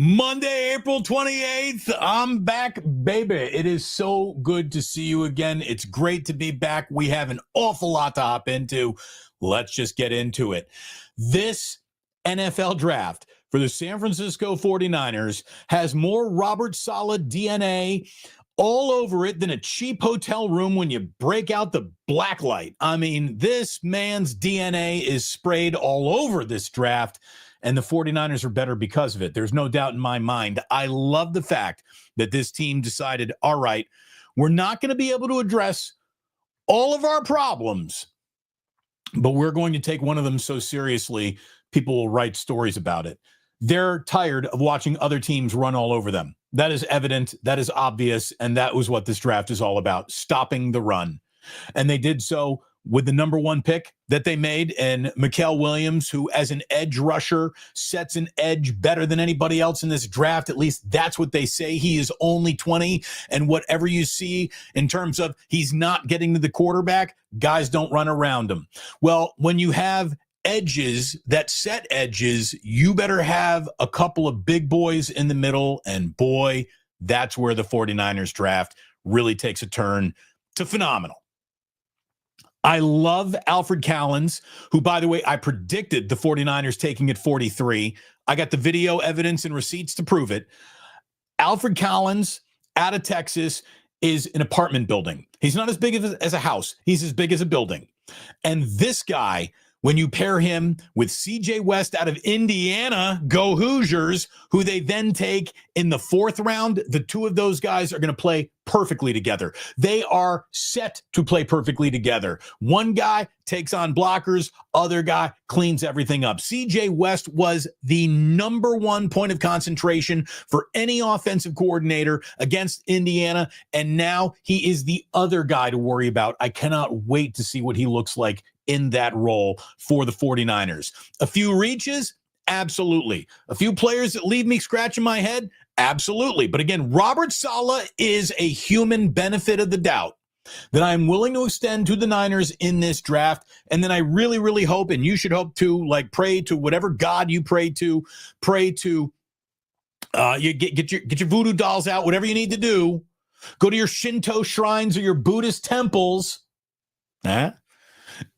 Monday, April 28th. I'm back, baby. It is so good to see you again. It's great to be back. We have an awful lot to hop into. Let's just get into it. This NFL draft for the San Francisco 49ers has more Robert Saleh DNA all over it than a cheap hotel room when you break out the black light. I mean, this man's DNA is sprayed all over this draft, and the 49ers are better because of it. There's no doubt in my mind. I love the fact that this team decided, all right, we're not going to be able to address all of our problems, but we're going to take one of them so seriously, people will write stories about it. They're tired of watching other teams run all over them. That is evident. That is obvious. And that was what this draft is all about, stopping the run. And they did so with the number one pick that they made in Mikael Williams, who as an edge rusher sets an edge better than anybody else in this draft. At least that's what they say. He is only 20. And whatever you see in terms of he's not getting to the quarterback, guys don't run around him. Well, when you have edges that set edges, you better have a couple of big boys in the middle. And boy, that's where the 49ers draft really takes a turn to phenomenal. I love Alfred Callens, who, by the way, I predicted the 49ers taking at 43. I got the video evidence and receipts to prove it. Alfred Callens out of Texas is an apartment building. He's not as big as a house. He's as big as a building. And this guy, when you pair him with CJ West out of Indiana, go Hoosiers, who they then take in the fourth round, the two of those guys are going to play perfectly together. They are set to play perfectly together. One guy takes on blockers, other guy cleans everything up. CJ West was the number one point of concentration for any offensive coordinator against Indiana, and now he is the other guy to worry about. I cannot wait to see what he looks like in that role for the 49ers. A few reaches? Absolutely. A few players that leave me scratching my head? Absolutely. But again, Robert Saleh is a human benefit of the doubt that I'm willing to extend to the Niners in this draft. And then I really, really hope, and you should hope to, like, pray to whatever God you pray to, you get your voodoo dolls out, whatever you need to do. Go to your Shinto shrines or your Buddhist temples.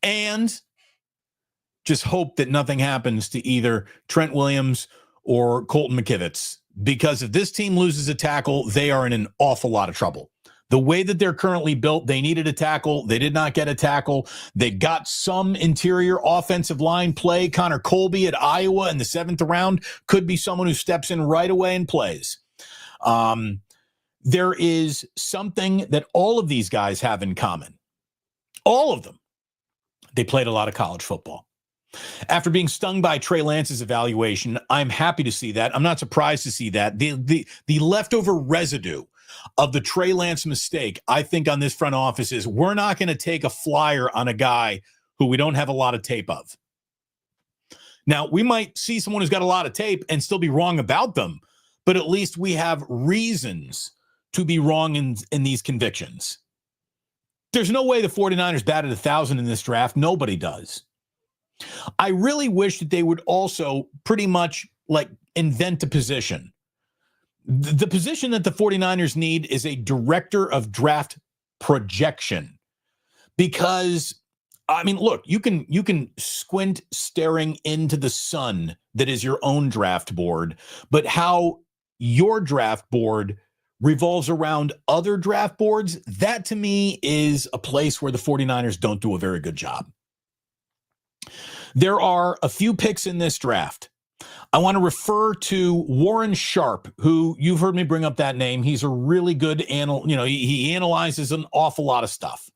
And just hope that nothing happens to either Trent Williams or Colton McKivitz, because if this team loses a tackle, they are in an awful lot of trouble. The way that they're currently built, they needed a tackle. They did not get a tackle. They got some interior offensive line play. Connor Colby at Iowa in the 7th round could be someone who steps in right away and plays. There is something that all of these guys have in common. All of them. They played a lot of college football. After being stung by Trey Lance's evaluation, I'm happy to see that. I'm not surprised to see that. The leftover residue of the Trey Lance mistake, I think, on this front office is we're not going to take a flyer on a guy who we don't have a lot of tape of. Now, we might see someone who's got a lot of tape and still be wrong about them, but at least we have reasons to be wrong in these convictions. There's no way the 49ers batted 1,000 in this draft. Nobody does. I really wish that they would also pretty much like invent a position. The position that the 49ers need is a director of draft projection. Because, I mean, look, you can squint staring into the sun that is your own draft board, but how your draft board revolves around other draft boards, that to me is a place where the 49ers don't do a very good job. There are a few picks in this draft. I want to refer to Warren Sharp, who you've heard me bring up that name. He's a really good he analyzes an awful lot of stuff.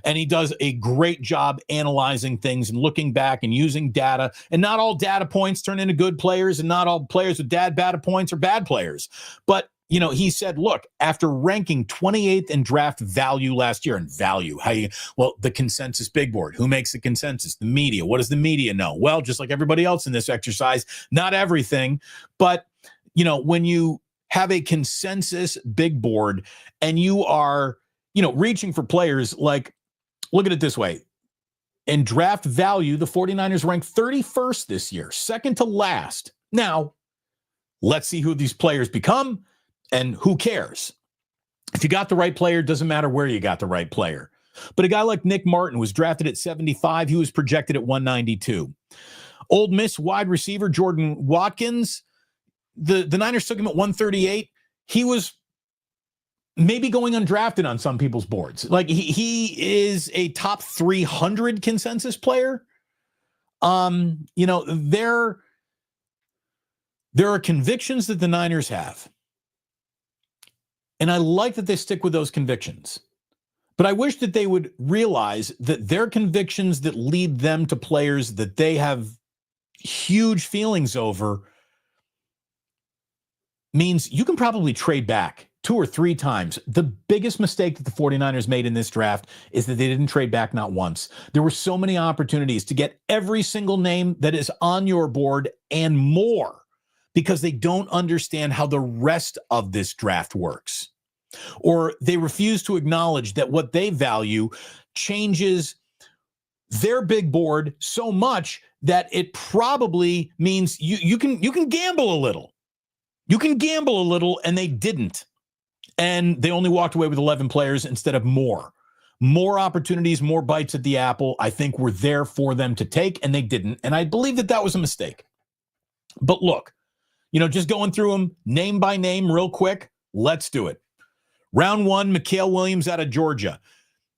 And he does a great job analyzing things and looking back and using data. And not all data points turn into good players, and not all players with data points are bad players. But he said, look, after ranking 28th in draft value last year, and value, the consensus big board, who makes the consensus? The media. What does the media know? Well, just like everybody else in this exercise, not everything, but when you have a consensus big board and you are, reaching for players, like, look at it this way. In draft value, the 49ers ranked 31st this year, second to last. Now, Let's see who these players become, and who cares? If you got the right player, it doesn't matter where you got the right player. But a guy like Nick Martin was drafted at 75. He was projected at 192. Ole Miss wide receiver Jordan Watkins, the Niners took him at 138. He was maybe going undrafted on some people's boards. Like he is a top 300 consensus player. There are convictions that the Niners have. And I like that they stick with those convictions. But I wish that they would realize that their convictions that lead them to players that they have huge feelings over means you can probably trade back 2 or 3 times. The biggest mistake that the 49ers made in this draft is that they didn't trade back not once. There were so many opportunities to get every single name that is on your board and more, because they don't understand how the rest of this draft works. Or they refuse to acknowledge that what they value changes their big board so much that it probably means you can gamble a little. You can gamble a little, and they didn't. And they only walked away with 11 players instead of more. More opportunities, more bites at the apple, I think were there for them to take, and they didn't. And I believe that that was a mistake. But look, just going through them name by name real quick, let's do it. Round 1, Mikael Williams out of Georgia.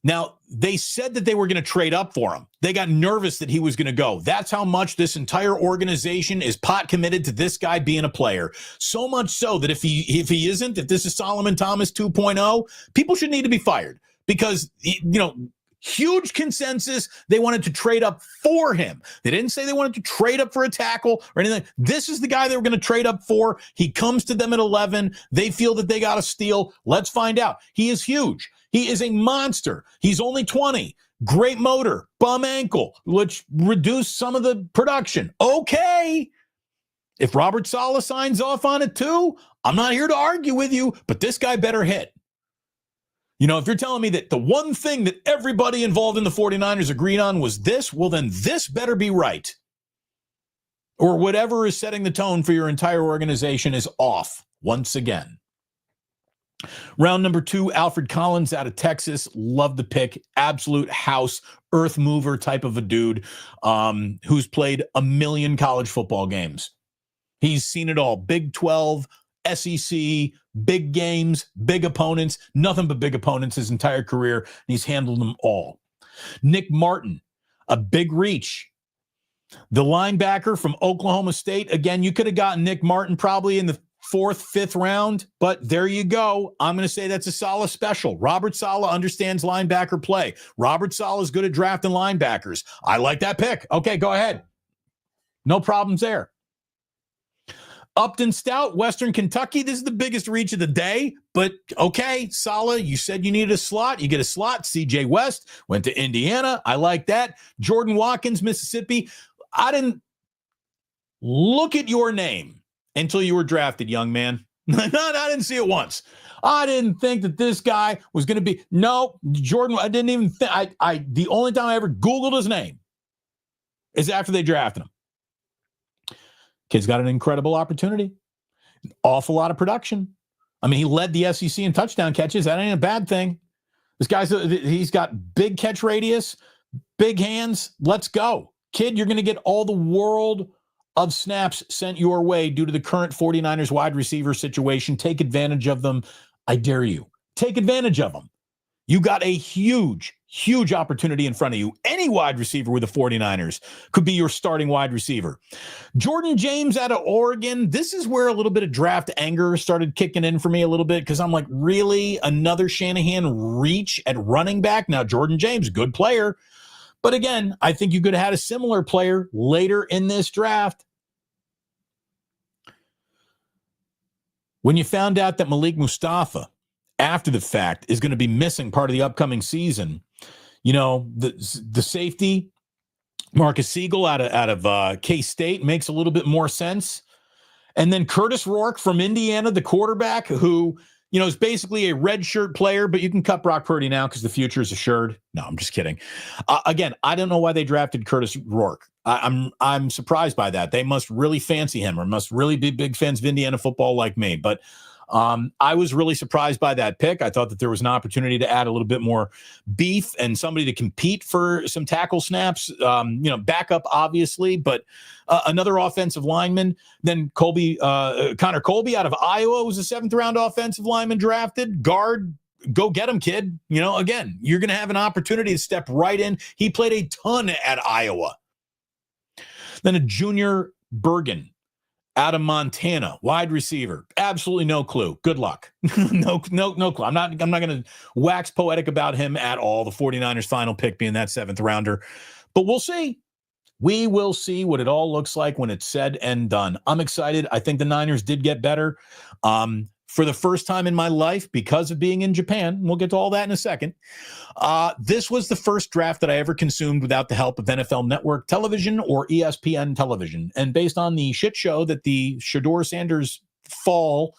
Now, they said that they were going to trade up for him. They got nervous that he was going to go. That's how much this entire organization is pot committed to this guy being a player. So much so that if he isn't, if this is Solomon Thomas 2.0, people should need to be fired because, huge consensus. They wanted to trade up for him. They didn't say they wanted to trade up for a tackle or anything. This is the guy they were going to trade up for. He comes to them at 11. They feel that they got a steal. Let's find out. He is huge. He is a monster. He's only 20. Great motor, bum ankle, which reduced some of the production. Okay. If Robert Saleh signs off on it too, I'm not here to argue with you, but this guy better hit. If you're telling me that the one thing that everybody involved in the 49ers agreed on was this, well, then this better be right. Or whatever is setting the tone for your entire organization is off once again. Round number 2, Alfred Collins out of Texas. Love the pick. Absolute house, earth mover type of a dude who's played a million college football games. He's seen it all. Big 12, SEC, big games, big opponents, nothing but big opponents his entire career. And he's handled them all. Nick Martin, a big reach. The linebacker from Oklahoma State. Again, you could have gotten Nick Martin probably in the 4th, 5th round, but there you go. I'm going to say that's a Saleh special. Robert Saleh understands linebacker play. Robert Saleh is good at drafting linebackers. I like that pick. Okay, go ahead. No problems there. Upton Stout, Western Kentucky. This is the biggest reach of the day, but okay, Saleh, you said you needed a slot. You get a slot. CJ West went to Indiana. I like that. Jordan Watkins, Mississippi. I didn't look at your name until you were drafted, young man. I didn't see it once. I didn't think that this guy was going to be. No, Jordan, I didn't even think. The only time I ever Googled his name is after they drafted him. Kid's got an incredible opportunity. An awful lot of production. I mean, he led the SEC in touchdown catches. That ain't a bad thing. He's got big catch radius, big hands. Let's go. Kid, you're going to get all the world of snaps sent your way due to the current 49ers wide receiver situation. Take advantage of them. I dare you. Take advantage of them. You got a huge, huge opportunity in front of you. Any wide receiver with the 49ers could be your starting wide receiver. Jordan James out of Oregon. This is where a little bit of draft anger started kicking in for me a little bit because I'm like, really? Another Shanahan reach at running back? Now, Jordan James, good player. But again, I think you could have had a similar player later in this draft. When you found out that Malik Mustafa, after the fact, is going to be missing part of the upcoming season, the safety, Marcus Siegel out of K-State makes a little bit more sense. And then Curtis Rourke from Indiana, the quarterback, who is basically a red shirt player, but you can cut Brock Purdy now because the future is assured. No, I'm just kidding. Again, I don't know why they drafted Curtis Rourke. I'm surprised by that. They must really fancy him or must really be big fans of Indiana football like me. But I was really surprised by that pick. I thought that there was an opportunity to add a little bit more beef and somebody to compete for some tackle snaps, backup, obviously, but another offensive lineman. Then Connor Colby out of Iowa was a 7th-round offensive lineman drafted. Guard, go get him, kid. Again, you're going to have an opportunity to step right in. He played a ton at Iowa. Then a Junior Bergen out of Montana, wide receiver. Absolutely no clue. Good luck. No clue. I'm not going to wax poetic about him at all. The 49ers final pick being that 7th rounder. But we'll see. We will see what it all looks like when it's said and done. I'm excited. I think the Niners did get better. For the first time in my life, because of being in Japan, we'll get to all that in a second. This was the first draft that I ever consumed without the help of NFL Network television or ESPN television. And based on the shit show that the Shedeur Sanders fall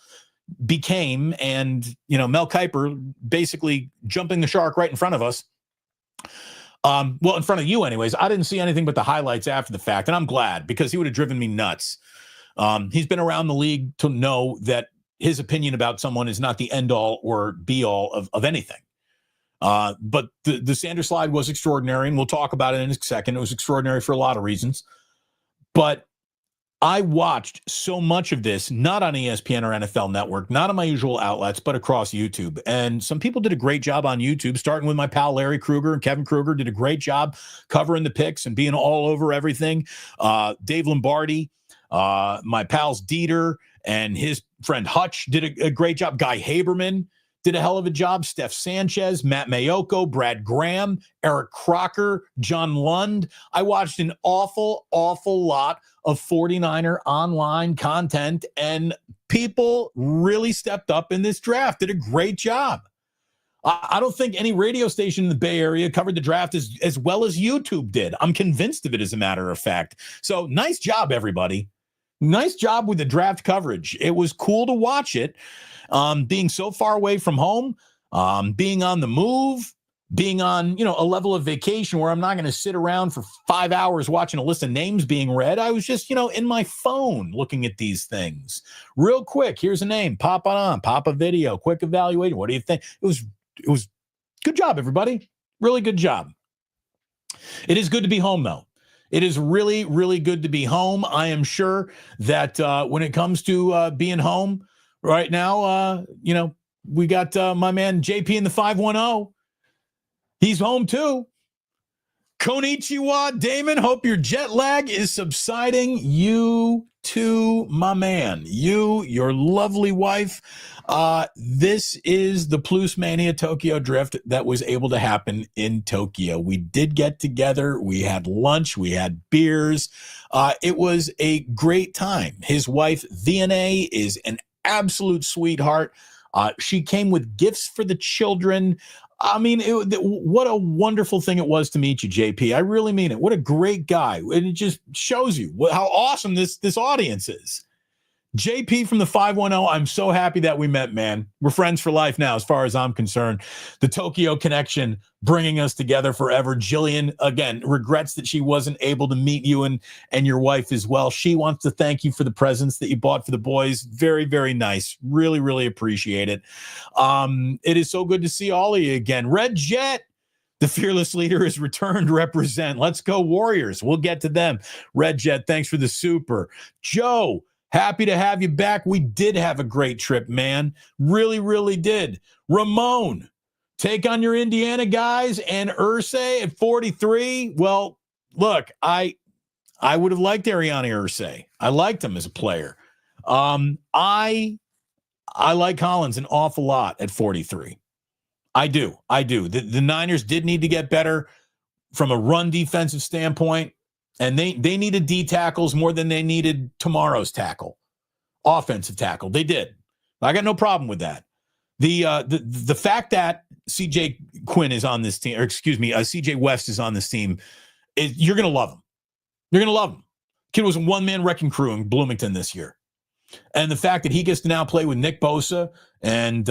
became, and, Mel Kiper basically jumping the shark right in front of us, in front of you anyways, I didn't see anything but the highlights after the fact. And I'm glad, because he would have driven me nuts. He's been around the league to know that his opinion about someone is not the end all or be all of anything. But the Sanders slide was extraordinary, and we'll talk about it in a second. It was extraordinary for a lot of reasons. But I watched so much of this, not on ESPN or NFL Network, not on my usual outlets, but across YouTube. And some people did a great job on YouTube, starting with my pal Larry Kruger and Kevin Kruger did a great job covering the picks and being all over everything. Dave Lombardi, my pals Dieter and his friend Hutch did a great job. Guy Haberman did a hell of a job. Steph Sanchez, Matt Mayoko, Brad Graham, Eric Crocker, John Lund. I watched an awful lot of 49er online content, and people really stepped up in this draft, did a great job. I don't think any radio station in the Bay Area covered the draft as well as YouTube did. I'm convinced of it, as a matter of fact. So nice job, everybody. Nice job with the draft coverage. It was cool to watch it. Being so far away from home, being on the move, being on, a level of vacation where I'm not going to sit around for 5 hours watching a list of names being read. I was just, in my phone looking at these things real quick. Here's a name, pop a video, quick evaluation. What do you think? It was good job, everybody. Really good job. It is good to be home, though. It is really, really good to be home. I am sure that when it comes to being home right now, we got my man JP in the 510. He's home too. Konnichiwa, Damon. Hope your jet lag is subsiding. You too, my man. You, your lovely wife. This is the Plus Mania Tokyo Drift that was able to happen in Tokyo. We did get together. We had lunch. We had beers. It was a great time. His wife, VNA, is an absolute sweetheart. She came with gifts for the children. I mean, what a wonderful thing it was to meet you, JP. I really mean it. What a great guy. And it just shows you how awesome this audience is. JP from the 510, I'm so happy that we met, man. We're friends for life now, as far as I'm concerned. The Tokyo connection bringing us together forever. Jillian, again, regrets that she wasn't able to meet you and your wife as well. She wants to thank you for the presents that you bought for the boys. Very, very nice. Really, really appreciate it. It is so good to see all of you again. Red Jet, the fearless leader, is returned to represent. Let's go Warriors. We'll get to them. Red Jet, thanks for the super. Joe, happy to have you back. We did have a great trip, man. Really, really did. Ramon, take on your Indiana guys and Irsay at 43. Well, look, I would have liked Ariane Irsay. I liked him as a player. I like Collins an awful lot at 43. I do. The Niners did need to get better from a run defensive standpoint. And they needed D tackles more than they needed tomorrow's tackle, offensive tackle. They did. I got no problem with that. The fact that CJ Quinn is on this team, or excuse me, CJ West is on this team, you're going to love him. You're going to love him. Kid was a one-man wrecking crew in Bloomington this year. And the fact that he gets to now play with Nick Bosa and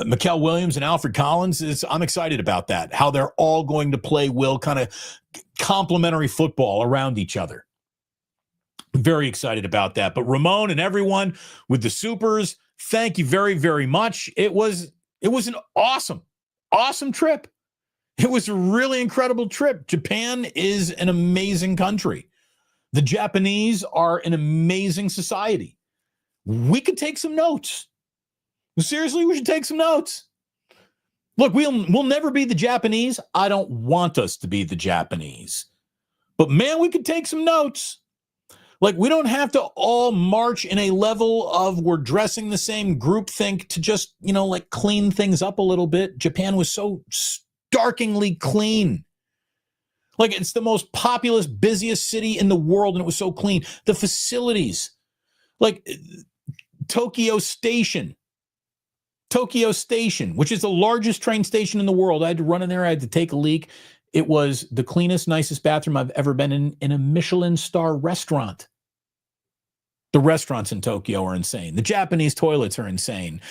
Mikael Williams and Alfred Collins, I'm excited about that. How they're all going to play kind of complementary football around each other. Very excited about that. But Ramon and everyone with the Supers, thank you very, very much. It was an awesome trip. It was a really incredible trip. Japan is an amazing country. The Japanese are an amazing society. We could take some notes. Seriously, we should take some notes. Look, we'll never be the Japanese. I don't want us to be the Japanese. But man, we could take some notes. Like, we don't have to all march in a level of we're dressing the same groupthink to just, like clean things up a little bit. Japan was so starkingly clean. Like, it's the most populous, busiest city in the world, and it was so clean. The facilities, like Tokyo Station, which is the largest train station in the world. I had to run in there. I had to take a leak. It was the cleanest, nicest bathroom I've ever been in a Michelin star restaurant. The restaurants in Tokyo are insane. The Japanese toilets are insane.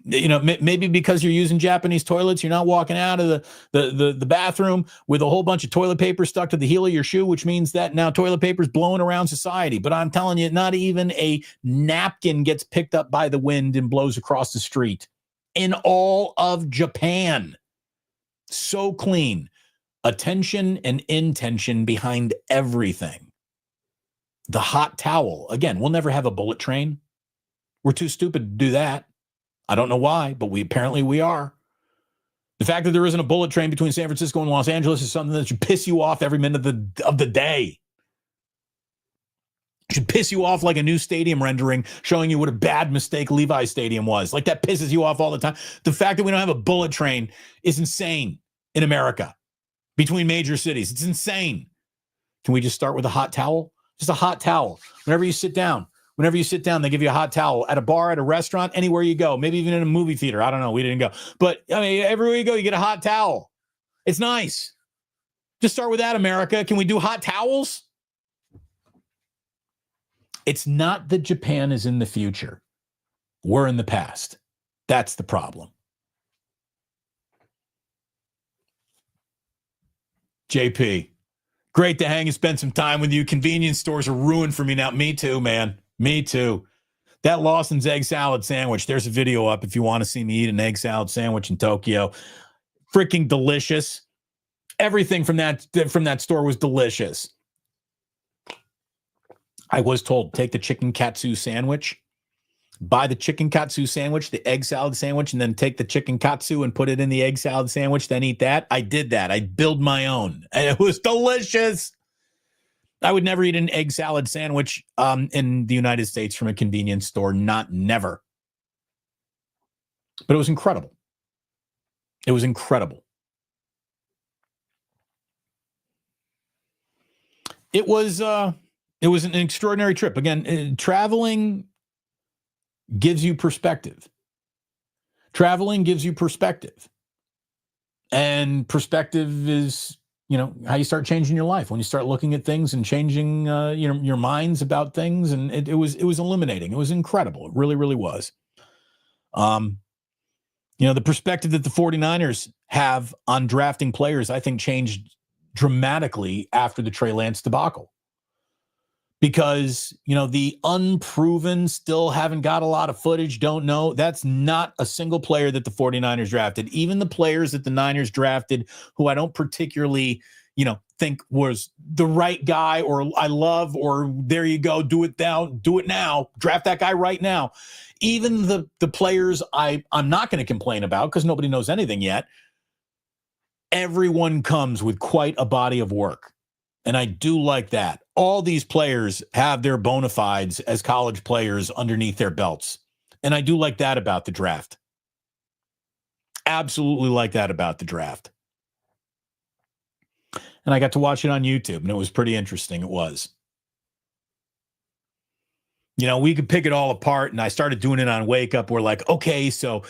Maybe because you're using Japanese toilets, you're not walking out of the bathroom with a whole bunch of toilet paper stuck to the heel of your shoe, which means that now toilet paper is blowing around society. But I'm telling you, not even a napkin gets picked up by the wind and blows across the street in all of Japan. So clean. Attention and intention behind everything. The hot towel. Again, we'll never have a bullet train. We're too stupid to do that. I don't know why, but apparently we are. The fact that there isn't a bullet train between San Francisco and Los Angeles is something that should piss you off every minute of the day. It should piss you off like a new stadium rendering showing you what a bad mistake Levi's Stadium was. Like, that pisses you off all the time. The fact that we don't have a bullet train is insane in America between major cities. It's insane. Can we just start with a hot towel? Just a hot towel. Whenever you sit down, they give you a hot towel at a bar, at a restaurant, anywhere you go, maybe even in a movie theater. I don't know. We didn't go. But I mean, everywhere you go, you get a hot towel. It's nice. Just start with that, America. Can we do hot towels? It's not that Japan is in the future. We're in the past. That's the problem. JP. Great to hang and spend some time with you. Convenience stores are ruined for me now. Me too, man. Me too. That Lawson's egg salad sandwich. There's a video up if you want to see me eat an egg salad sandwich in Tokyo. Freaking delicious. Everything from that store was delicious. I was told, take the chicken katsu sandwich, buy the chicken katsu sandwich, the egg salad sandwich, and then take the chicken katsu and put it in the egg salad sandwich, then eat that. I did that. I built my own. And it was delicious. I would never eat an egg salad sandwich in the United States from a convenience store. Never. But it was incredible. It was incredible. It was an extraordinary trip. Again, traveling gives you perspective. Traveling gives you perspective. And perspective is, how you start changing your life. When you start looking at things and changing, your minds about things. And it was illuminating. It was incredible. It really, really was. The perspective that the 49ers have on drafting players, I think, changed dramatically after the Trey Lance debacle. Because, the unproven still haven't got a lot of footage, don't know. That's not a single player that the 49ers drafted. Even the players that the Niners drafted who I don't particularly, think was the right guy or I love or there you go, do it now, draft that guy right now. Even the players I'm not going to complain about because nobody knows anything yet. Everyone comes with quite a body of work. And I do like that. All these players have their bona fides as college players underneath their belts. And I do like that about the draft. Absolutely like that about the draft. And I got to watch it on YouTube, and it was pretty interesting. It was. We could pick it all apart, and I started doing it on Wake Up. We're like, okay, so,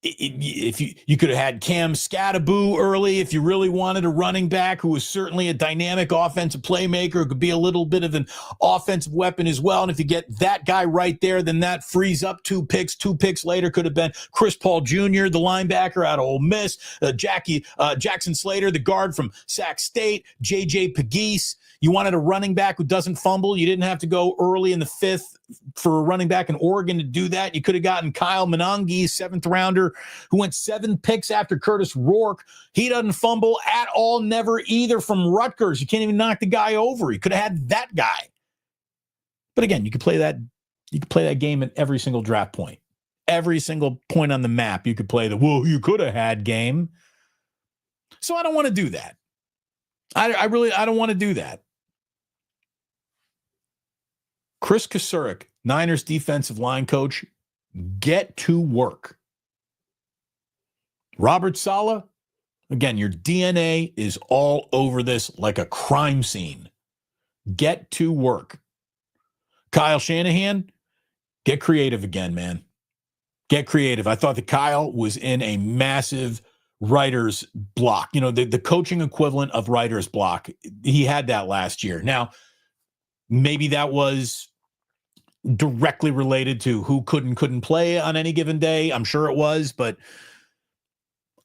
If you could have had Cam Scattaboo early, if you really wanted a running back who was certainly a dynamic offensive playmaker, could be a little bit of an offensive weapon as well. And if you get that guy right there, then that frees up 2 picks. 2 picks later could have been Chris Paul Jr., the linebacker out of Ole Miss, Jackson Slater, the guard from Sac State, J.J. Pegues. You wanted a running back who doesn't fumble. You didn't have to go early in the 5th for a running back in Oregon to do that. You could have gotten Kyle Monange, 7th rounder, who went 7 picks after Curtis Rourke. He doesn't fumble at all, never either, from Rutgers. You can't even knock the guy over. You could have had that guy. But again, you could play that game at every single draft point. Every single point on the map, you could play the, well, you could have had game. So I don't want to do that. I don't want to do that. Chris Kasurik, Niners defensive line coach, get to work. Robert Saleh, again, your DNA is all over this like a crime scene. Get to work. Kyle Shanahan, get creative again, man. Get creative. I thought that Kyle was in a massive writer's block. You know, the coaching equivalent of writer's block. He had that last year. Now, maybe that was directly related to who couldn't play on any given day. I'm sure it was, but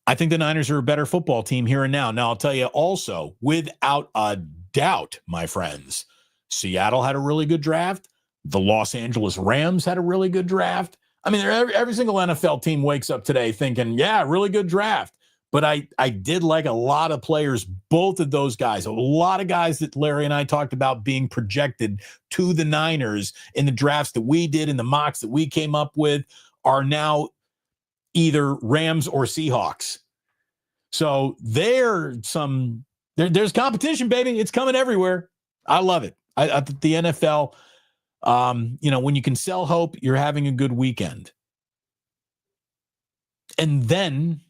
I think the Niners are a better football team here and now. Now, I'll tell you also, without a doubt, my friends, Seattle had a really good draft. The Los Angeles Rams had a really good draft. I mean, every single NFL team wakes up today thinking, yeah, really good draft. But I did like a lot of players, both of those guys, a lot of guys that Larry and I talked about being projected to the Niners in the drafts that we did, in the mocks that we came up with, are now either Rams or Seahawks. So there's competition, baby. It's coming everywhere. I love it. I think the NFL, when you can sell hope, you're having a good weekend. And then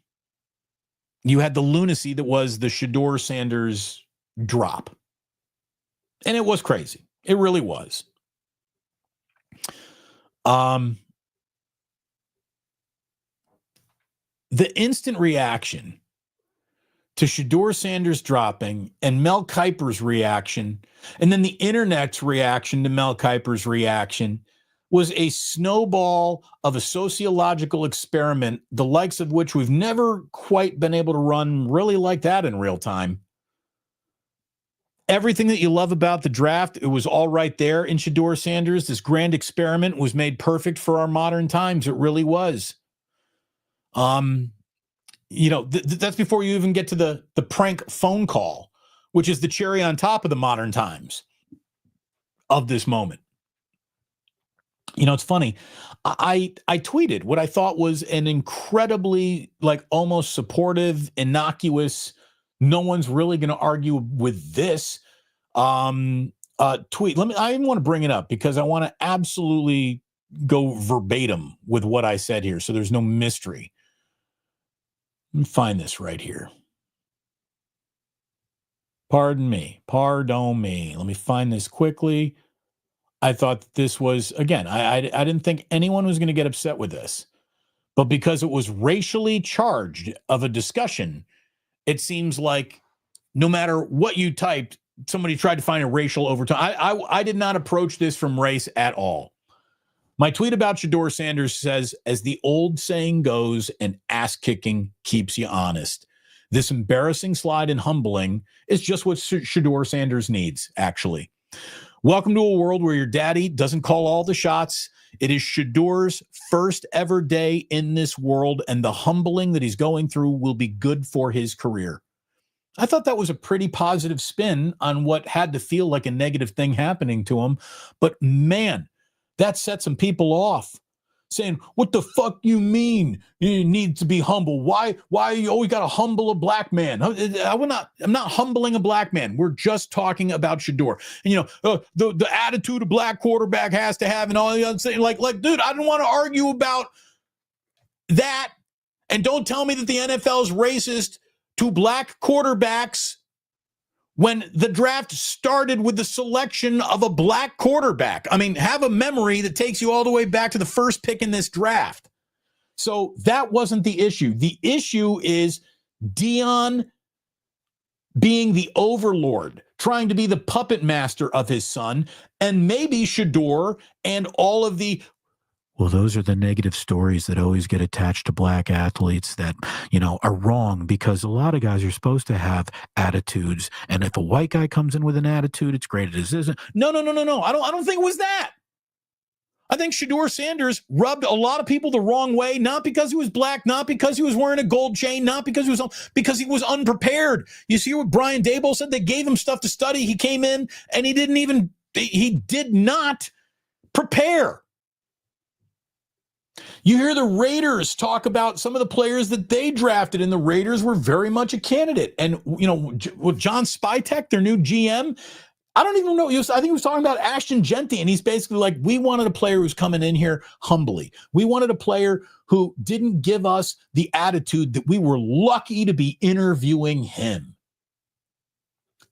you had the lunacy that was the Shedeur Sanders drop. And it was crazy. It really was. The instant reaction to Shedeur Sanders dropping and Mel Kiper's reaction, and then the internet's reaction to Mel Kiper's reaction, was a snowball of a sociological experiment, the likes of which we've never quite been able to run really like that in real time. Everything that you love about the draft, it was all right there in Shedeur Sanders. This grand experiment was made perfect for our modern times. It really was. That's before you even get to the prank phone call, which is the cherry on top of the modern times of this moment. You know, it's funny. I tweeted what I thought was an incredibly, almost supportive, innocuous, no one's really going to argue with this tweet. I even want to bring it up because I want to absolutely go verbatim with what I said here, so there's no mystery. Let me find this right here. Pardon me. Let me find this quickly. I thought this was, again, I didn't think anyone was going to get upset with this. But because it was racially charged of a discussion, it seems like no matter what you typed, somebody tried to find a racial overtone. I did not approach this from race at all. My tweet about Shedeur Sanders says, as the old saying goes, an ass kicking keeps you honest. This embarrassing slide and humbling is just what Shedeur Sanders needs, actually. Welcome to a world where your daddy doesn't call all the shots. It is Shedeur's first ever day in this world, and the humbling that he's going through will be good for his career. I thought that was a pretty positive spin on what had to feel like a negative thing happening to him. But man, that set some people off, saying, what the fuck you mean you need to be humble? Why you always got to humble a black man? I'm not humbling a black man. We're just talking about Shedeur. And, the attitude a black quarterback has to have and all the other things. Like, dude, I don't want to argue about that. And don't tell me that the NFL is racist to black quarterbacks when the draft started with the selection of a black quarterback. I mean, have a memory that takes you all the way back to the first pick in this draft. So that wasn't the issue. The issue is Dion being the overlord, trying to be the puppet master of his son, and maybe Shedeur and all of the, well, those are the negative stories that always get attached to black athletes that, are wrong, because a lot of guys are supposed to have attitudes. And if a white guy comes in with an attitude, it's great. It isn't. No. I don't think it was that. I think Shedeur Sanders rubbed a lot of people the wrong way, not because he was black, not because he was wearing a gold chain, not because he was unprepared. You see what Brian Daboll said? They gave him stuff to study. He came in and he did not prepare. You hear the Raiders talk about some of the players that they drafted, and the Raiders were very much a candidate. And, with John Spytek, their new GM, I don't even know. I think he was talking about Ashton Genty, and he's basically like, we wanted a player who's coming in here humbly. We wanted a player who didn't give us the attitude that we were lucky to be interviewing him.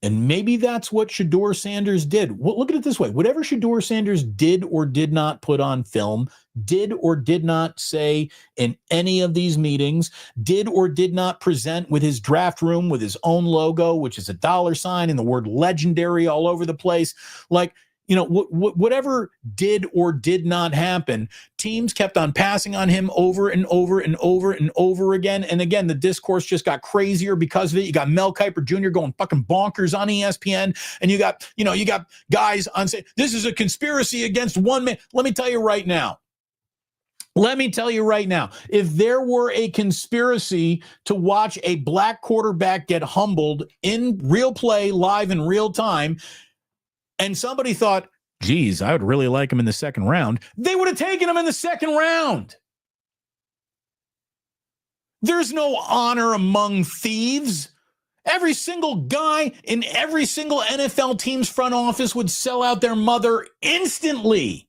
And maybe that's what Shedeur Sanders did. Well, look at it this way. Whatever Shedeur Sanders did or did not put on film, did or did not say in any of these meetings, did or did not present with his draft room with his own logo, which is a $ and the word legendary all over the place. Like, whatever did or did not happen, teams kept on passing on him over and over and over and over again. And again, the discourse just got crazier because of it. You got Mel Kiper Jr. going fucking bonkers on ESPN. And you got guys on saying this is a conspiracy against one man. Let me tell you right now, if there were a conspiracy to watch a black quarterback get humbled in real play, live in real time, and somebody thought, geez, I would really like him in the second round, they would have taken him in the second round. There's no honor among thieves. Every single guy in every single NFL team's front office would sell out their mother instantly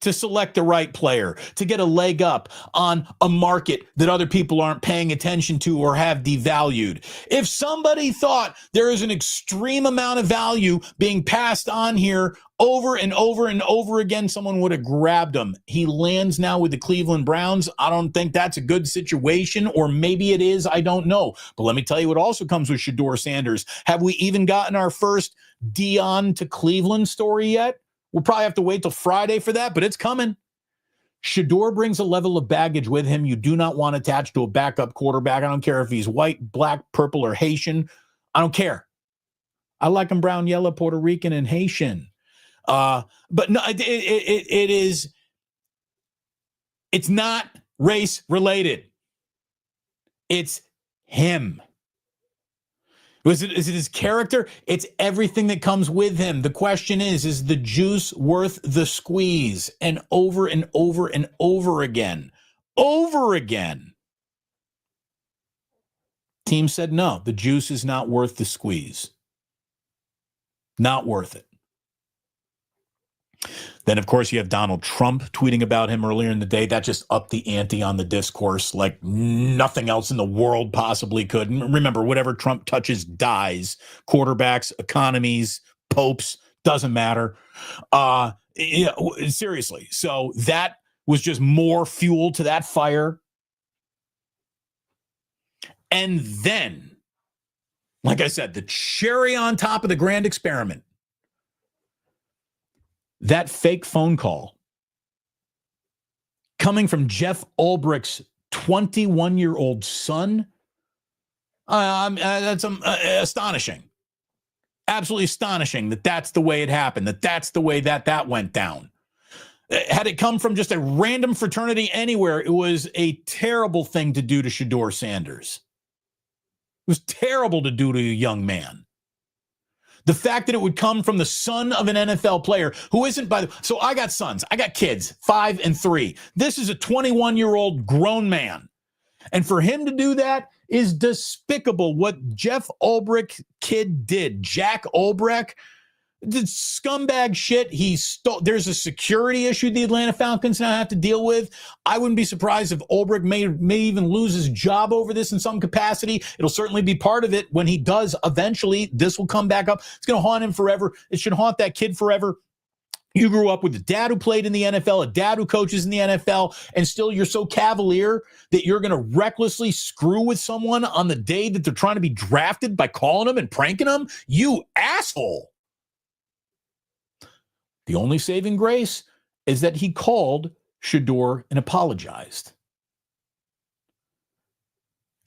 to select the right player, to get a leg up on a market that other people aren't paying attention to or have devalued. If somebody thought there is an extreme amount of value being passed on here over and over and over again, someone would have grabbed him. He lands now with the Cleveland Browns. I don't think that's a good situation, or maybe it is. I don't know. But let me tell you what also comes with Shedeur Sanders. Have we even gotten our first Dion to Cleveland story yet? We'll probably have to wait till Friday for that, but it's coming. Shedeur brings a level of baggage with him you do not want attached to a backup quarterback. I don't care if he's white, black, purple, or Haitian. I don't care. I like him brown, yellow, Puerto Rican, and Haitian. But no, it's not race related. It's him. Is it his character? It's everything that comes with him. The question is the juice worth the squeeze? And over and over and over again. Team said, no, the juice is not worth the squeeze. Not worth it. Then, of course, you have Donald Trump tweeting about him earlier in the day. That just upped the ante on the discourse like nothing else in the world possibly could. And remember, whatever Trump touches dies. Quarterbacks, economies, popes, doesn't matter. Seriously. So that was just more fuel to that fire. And then, like I said, the cherry on top of the grand experiment. That fake phone call coming from Jeff Ulbricht's 21-year-old son, that's astonishing. Absolutely astonishing that that's the way it happened, that's the way that went down. Had it come from just a random fraternity anywhere, it was a terrible thing to do to Shedeur Sanders. It was terrible to do to a young man. The fact that it would come from the son of an NFL player who isn't so I got sons, I got kids, 5 and 3. This is a 21-year-old grown man. And for him to do that is despicable. What Jeff Ulbricht kid did, Jack Ulbricht, did scumbag shit. There's a security issue the Atlanta Falcons now have to deal with. I wouldn't be surprised if Ulbricht may even lose his job over this in some capacity. It'll certainly be part of it. When he does, eventually, this will come back up. It's going to haunt him forever. It should haunt that kid forever. You grew up with a dad who played in the NFL, a dad who coaches in the NFL, and still you're so cavalier that you're going to recklessly screw with someone on the day that they're trying to be drafted by calling them and pranking them? You asshole. The only saving grace is that he called Shedeur and apologized.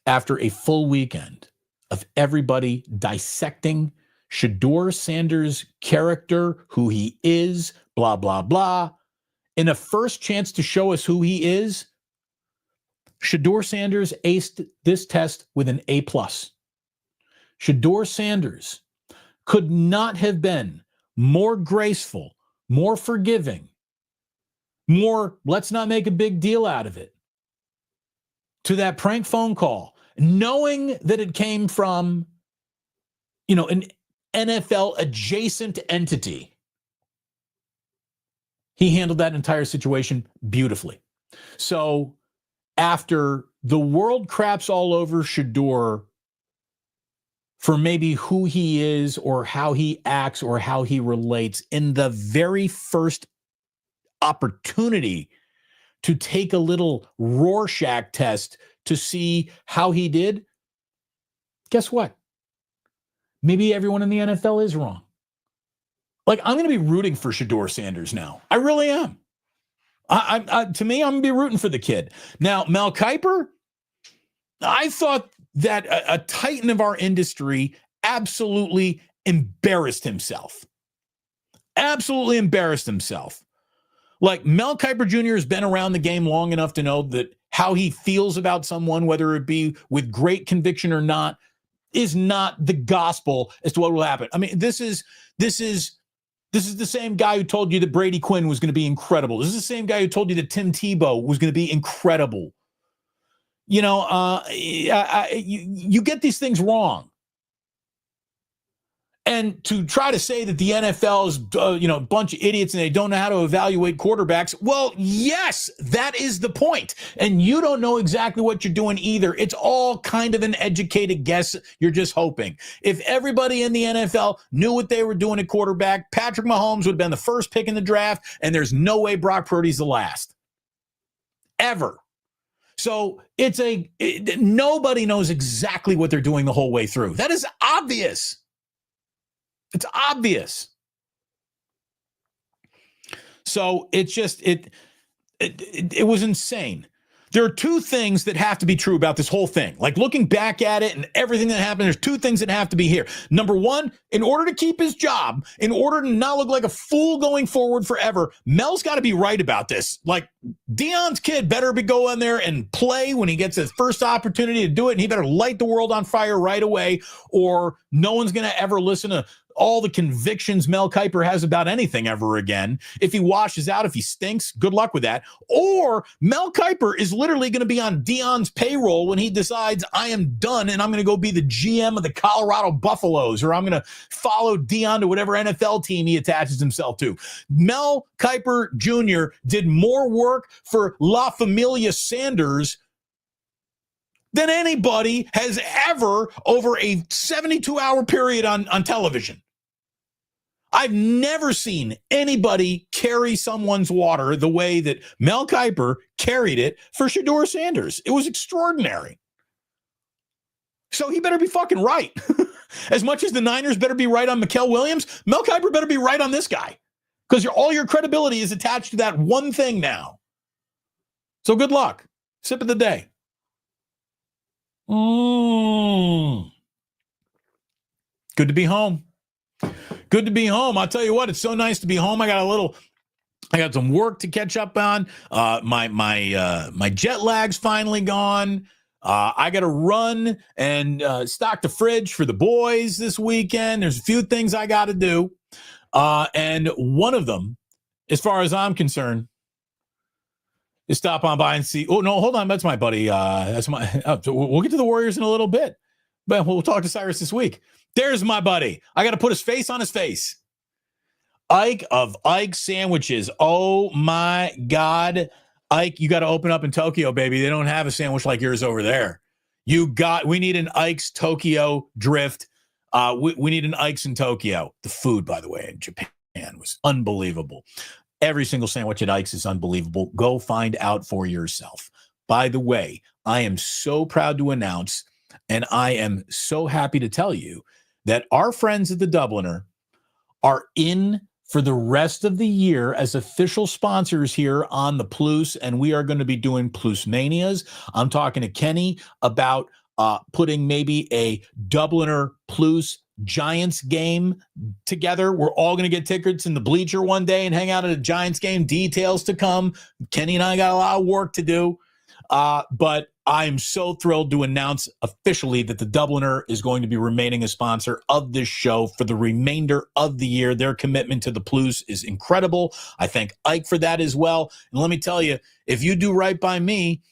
After a full weekend of everybody dissecting Shedeur Sanders' character, who he is, blah, blah, blah. In a first chance to show us who he is, Shedeur Sanders aced this test with an A+. Shedeur Sanders could not have been more graceful, more forgiving, more let's not make a big deal out of it, to that prank phone call, knowing that it came from, an NFL adjacent entity. He handled that entire situation beautifully. So after the world craps all over Shedeur for maybe who he is or how he acts or how he relates, in the very first opportunity to take a little Rorschach test to see how he did, guess what? Maybe everyone in the NFL is wrong. Like, I'm going to be rooting for Shedeur Sanders now. I really am. To me, I'm going to be rooting for the kid. Now, Mel Kiper, I thought that a titan of our industry absolutely embarrassed himself. Absolutely embarrassed himself. Like, Mel Kiper Jr. has been around the game long enough to know that how he feels about someone, whether it be with great conviction or not, is not the gospel as to what will happen. I mean, this is the same guy who told you that Brady Quinn was going to be incredible. This is the same guy who told you that Tim Tebow was going to be incredible. You get these things wrong. And to try to say that the NFL is, a bunch of idiots and they don't know how to evaluate quarterbacks. Well, yes, that is the point. And you don't know exactly what you're doing either. It's all kind of an educated guess. You're just hoping. If everybody in the NFL knew what they were doing at quarterback, Patrick Mahomes would have been the first pick in the draft, and there's no way Brock Purdy's the last. Ever. So nobody knows exactly what they're doing the whole way through. That is obvious. It's obvious. So it's just, it was insane. There are two things that have to be true about this whole thing. Like, looking back at it and everything that happened, there's two things that have to be here. Number one, in order to keep his job, in order to not look like a fool going forward forever, Mel's got to be right about this. Like, Deion's kid better be going there and play when he gets his first opportunity to do it, and he better light the world on fire right away, or no one's going to ever listen to all the convictions Mel Kiper has about anything ever again. If he washes out, if he stinks, good luck with that. Or Mel Kiper is literally going to be on Deion's payroll when he decides, I am done and I'm going to go be the GM of the Colorado Buffaloes, or I'm going to follow Deion to whatever NFL team he attaches himself to. Mel Kiper Jr. did more work for La Familia Sanders than anybody has ever over a 72-hour period on television. I've never seen anybody carry someone's water the way that Mel Kiper carried it for Shedeur Sanders. It was extraordinary. So he better be fucking right. As much as the Niners better be right on Mikael Williams, Mel Kiper better be right on this guy, because all your credibility is attached to that one thing now. So good luck. Sip of the day. Good to be home. Good to be home. I'll tell you what, it's so nice to be home. I got some work to catch up on. My jet lag's finally gone. I got to run and stock the fridge for the boys this weekend. There's a few things I got to do. And one of them, as far as I'm concerned, is stop on by and see. Oh, no, hold on. That's my buddy. We'll get to the Warriors in a little bit, but we'll talk to Cyrus this week. There's my buddy. I got to put his face on his face. Ike of Ike Sandwiches. Oh, my God. Ike, you got to open up in Tokyo, baby. They don't have a sandwich like yours over there. We need an Ike's Tokyo Drift. We need an Ike's in Tokyo. The food, by the way, in Japan Man, it was unbelievable. Every single sandwich at Ike's is unbelievable. Go find out for yourself. By the way, I am so proud to announce, and I am so happy to tell you that our friends at the Dubliner are in for the rest of the year as official sponsors here on the Plus, and we are going to be doing Plus Manias. I'm talking to Kenny about putting maybe a Dubliner Plus Giants game together. We're all going to get tickets in the bleacher one day and hang out at a Giants game. Details to come. Kenny and I got a lot of work to do. But I'm so thrilled to announce officially that the Dubliner is going to be remaining a sponsor of this show for the remainder of the year. Their commitment to the Plus is incredible. I thank Ike for that as well. And let me tell you, if you do right by me,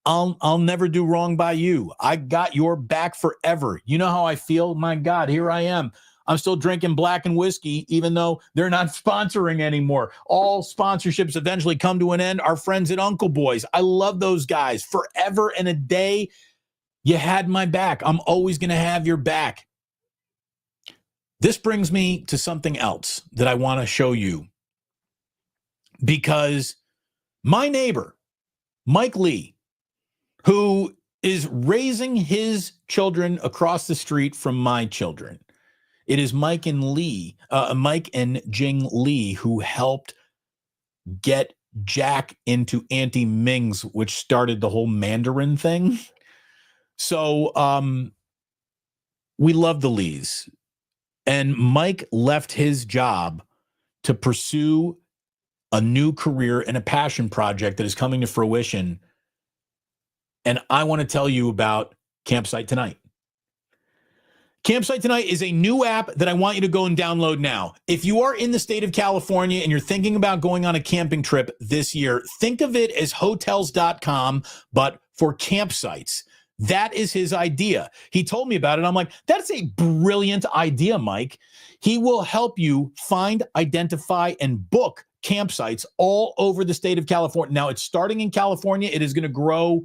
I'll never do wrong by you. I got your back forever. You know how I feel? My God, here I am. I'm still drinking black and whiskey, even though they're not sponsoring anymore. All sponsorships eventually come to an end. Our friends at Uncle Boys, I love those guys. Forever and a day, you had my back. I'm always going to have your back. This brings me to something else that I want to show you, because my neighbor, Mike Lee, who is raising his children across the street from my children. It is Mike and Jing Lee who helped get Jack into Auntie Ming's, which started the whole Mandarin thing. So we love the Lees. And Mike left his job to pursue a new career and a passion project that is coming to fruition. And I want to tell you about Campsite Tonight. Campsite Tonight is a new app that I want you to go and download now. If you are in the state of California and you're thinking about going on a camping trip this year, think of it as hotels.com, but for campsites. That is his idea. He told me about it. I'm like, that's a brilliant idea, Mike. He will help you find, identify, and book campsites all over the state of California. Now, it's starting in California. It is going to grow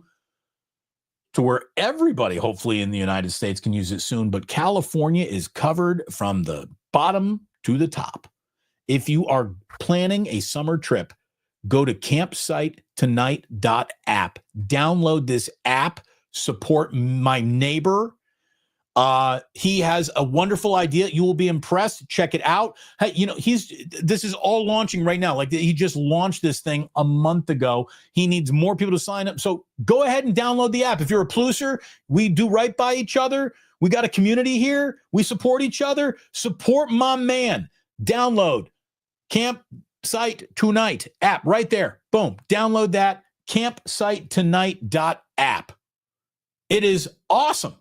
to where everybody, hopefully, in the United States can use it soon. But California is covered from the bottom to the top. If you are planning a summer trip, go to campsitetonight.app. Download this app. Support my neighbor. He has a wonderful idea. You will be impressed. Check it out. Hey, this is all launching right now. Like, he just launched this thing a month ago. He needs more people to sign up. So go ahead and download the app. If you're a pluser, we do right by each other. We got a community here. We support each other. Support my man. Download Campsite Tonight app right there. Boom. Download that. Campsitetonight.app. It is awesome.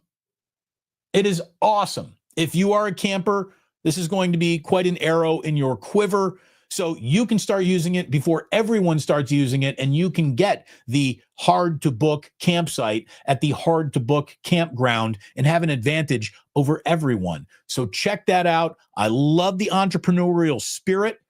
It is awesome. If you are a camper, this is going to be quite an arrow in your quiver. So you can start using it before everyone starts using it, and you can get the hard-to-book campsite at the hard-to-book campground and have an advantage over everyone. So check that out. I love the entrepreneurial spirit,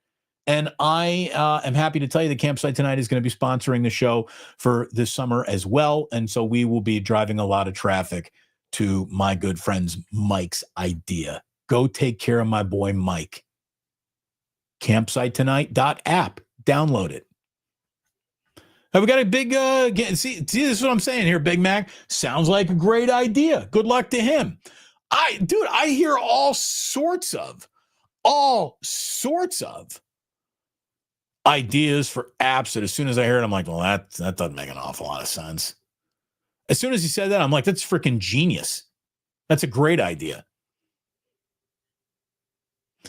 and I am happy to tell you that Campsite Tonight is going to be sponsoring the show for this summer as well, and so we will be driving a lot of traffic to my good friend's Mike's idea. Go take care of my boy Mike. Campsitetonight.app. Download it. Have we got a big see, this is what I'm saying here, Big Mac. Sounds like a great idea. Good luck to him. I hear all sorts of ideas for apps that as soon as I hear it, I'm like, well, that doesn't make an awful lot of sense. As soon as he said that, I'm like, that's freaking genius. That's a great idea.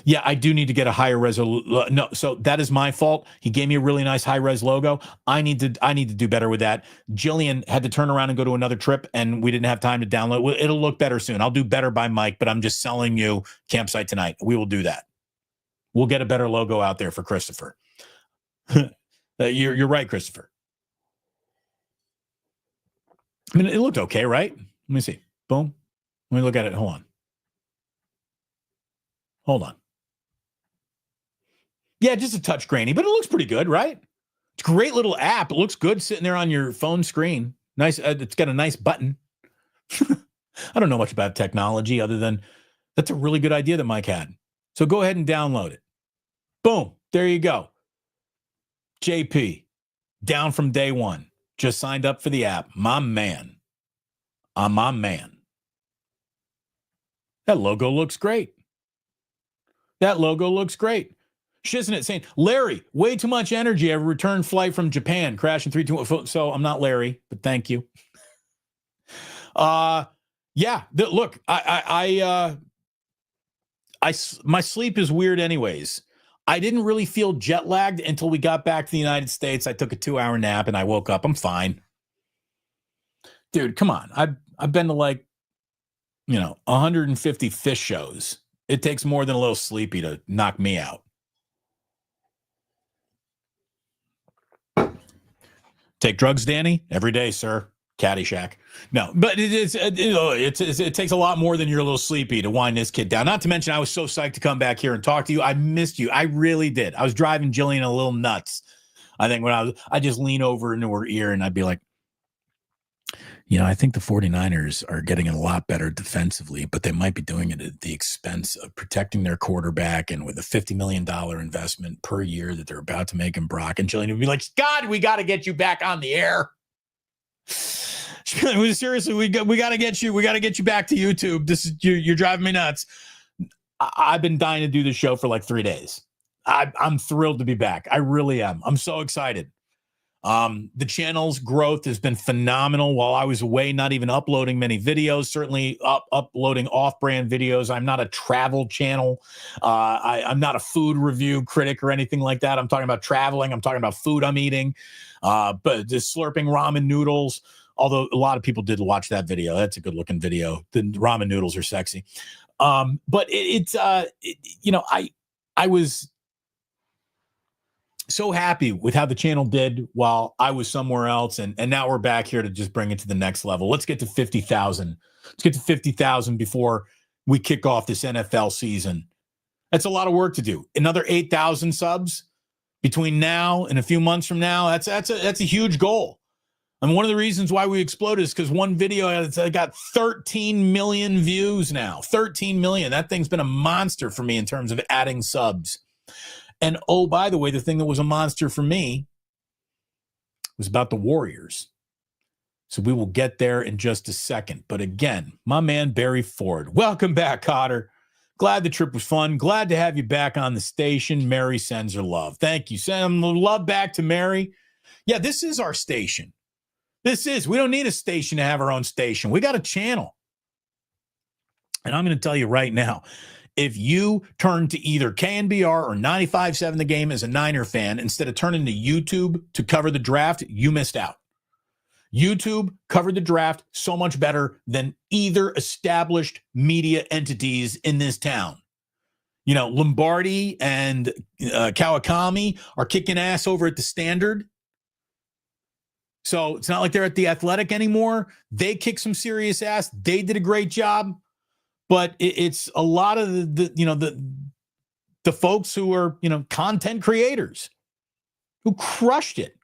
Yeah, I do need to get a higher resolution. No, so that is my fault. He gave me a really nice high-res logo. I need to do better with that. Jillian had to turn around and go to another trip, and we didn't have time to download. It'll look better soon. I'll do better by Mike, but I'm just selling you Campsite Tonight. We will do that. We'll get a better logo out there for Christopher. You're right, Christopher. I mean, it looked okay, right? Let me see. Boom. Let me look at it. Hold on. Yeah, just a touch grainy, but it looks pretty good, right? It's a great little app. It looks good sitting there on your phone screen. Nice. It's got a nice button. I don't know much about technology other than that's a really good idea that Mike had. So go ahead and download it. Boom. There you go. JP, down from day one. Just signed up for the app. My man. I'm my man. That logo looks great. That logo looks great. Shiznet saying, Larry, way too much energy. I have a return flight from Japan, crashing 321. So I'm not Larry, but thank you. Yeah. Look, my sleep is weird anyways. I didn't really feel jet lagged until we got back to the United States. I took a 2-hour nap and I woke up. I'm fine. Dude, come on. I've been to 150 fish shows. It takes more than a little sleepy to knock me out. Take drugs, Danny? Every day, sir. Caddyshack. No, but it takes a lot more than you're a little sleepy to wind this kid down. Not to mention, I was so psyched to come back here and talk to you. I missed you. I really did. I was driving Jillian a little nuts. I think when I just lean over into her ear and I'd be like, I think the 49ers are getting a lot better defensively, but they might be doing it at the expense of protecting their quarterback and with a $50 million investment per year that they're about to make in Brock. And Jillian would be like, God, we got to get you back on the air. Seriously, we got to get you. We got to get you back to YouTube. This is you're driving me nuts. I've been dying to do this show for like 3 days. I'm thrilled to be back. I really am. I'm so excited. The channel's growth has been phenomenal while I was away, not even uploading many videos, certainly uploading off-brand videos. I'm not a travel channel. I'm not a food review critic or anything like that. I'm talking about traveling. I'm talking about food I'm eating, but just slurping ramen noodles, although a lot of people did watch that video. That's a good looking video. The ramen noodles are sexy. But I was so happy with how the channel did while I was somewhere else. And now we're back here to just bring it to the next level. Let's get to 50,000. Let's get to 50,000 before we kick off this NFL season. That's a lot of work to do. Another 8,000 subs between now and a few months from now. That's a huge goal. And one of the reasons why we exploded is because one video got 13 million views now. 13 million. That thing's been a monster for me in terms of adding subs. And oh, by the way, the thing that was a monster for me was about the Warriors. So we will get there in just a second. But again, my man Barry Ford. Welcome back, Cotter. Glad the trip was fun. Glad to have you back on the station. Mary sends her love. Thank you. Send love back to Mary. Yeah, this is our station. We don't need a station to have our own station. We got a channel. And I'm going to tell you right now, if you turn to either KNBR or 95.7 The Game as a Niner fan, instead of turning to YouTube to cover the draft, you missed out. YouTube covered the draft so much better than either established media entities in this town. Lombardi and Kawakami are kicking ass over at the Standard. So it's not like they're at the Athletic anymore. They kicked some serious ass. They did a great job. But it's a lot of the folks who are, content creators who crushed it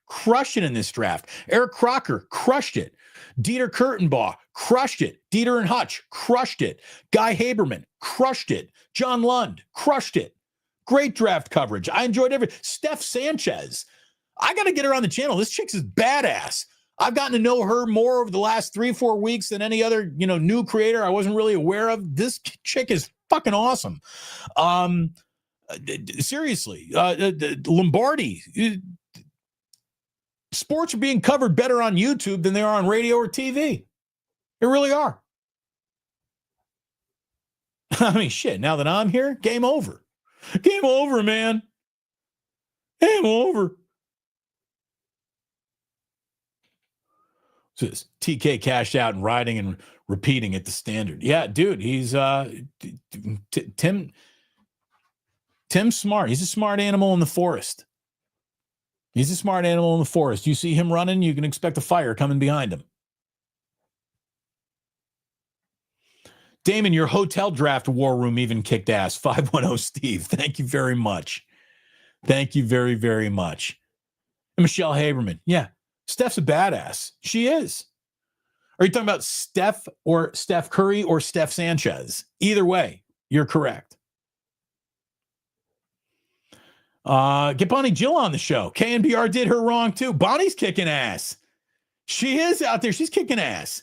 in this draft. Eric Crocker crushed it. Dieter Kurtenbaugh crushed it. Dieter and Hutch crushed it. Guy Haberman crushed it. John Lund crushed it. Great draft coverage. I enjoyed everything. Steph Sanchez. I got to get her on the channel. This chick is badass. I've gotten to know her more over the last 3-4 weeks than any other, new creator I wasn't really aware of. This chick is fucking awesome. Seriously, Lombardi. Sports are being covered better on YouTube than they are on radio or TV. They really are. I mean, shit, now that I'm here, game over. Game over, man. Game over. So TK cashed out and riding and repeating at the Standard. Yeah, dude, he's Tim's smart. He's a smart animal in the forest. You see him running, you can expect a fire coming behind him. Damon, your hotel draft war room even kicked ass. 510 Steve. Thank you very much. Thank you very, very much. And Michelle Haberman. Yeah. Steph's a badass. She is. Are you talking about Steph Curry or Steph Sanchez? Either way, you're correct. Get Bonnie Jill on the show. KNBR did her wrong too. Bonnie's kicking ass. She is out there. She's kicking ass.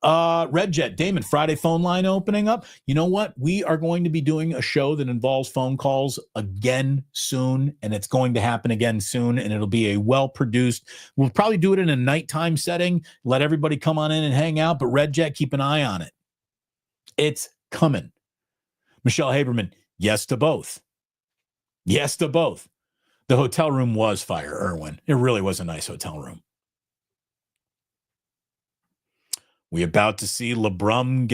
Red Jet, Damon, Friday phone line opening up. You know what? We are going to be doing a show that involves phone calls again soon, and it's going to happen again soon, and it'll be a well-produced. We'll probably do it in a nighttime setting, let everybody come on in and hang out, but Red Jet, keep an eye on it. It's coming. Michelle Haberman, yes to both. Yes to both. The hotel room was fire, Irwin. It really was a nice hotel room. We about to see LeBron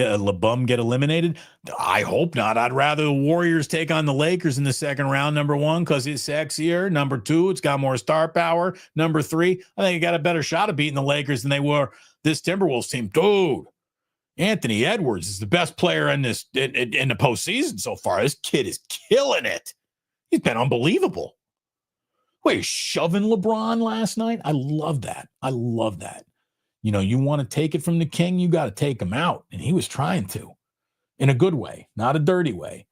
get eliminated? I hope not. I'd rather the Warriors take on the Lakers in the second round, number one, because it's sexier. Number two, it's got more star power. Number three, I think it got a better shot of beating the Lakers than they were this Timberwolves team. Dude, Anthony Edwards is the best player in the postseason so far. This kid is killing it. He's been unbelievable. Wait, shoving LeBron last night? I love that. I love that. You know, you want to take it from the king, you got to take him out. And he was trying to, in a good way, not a dirty way.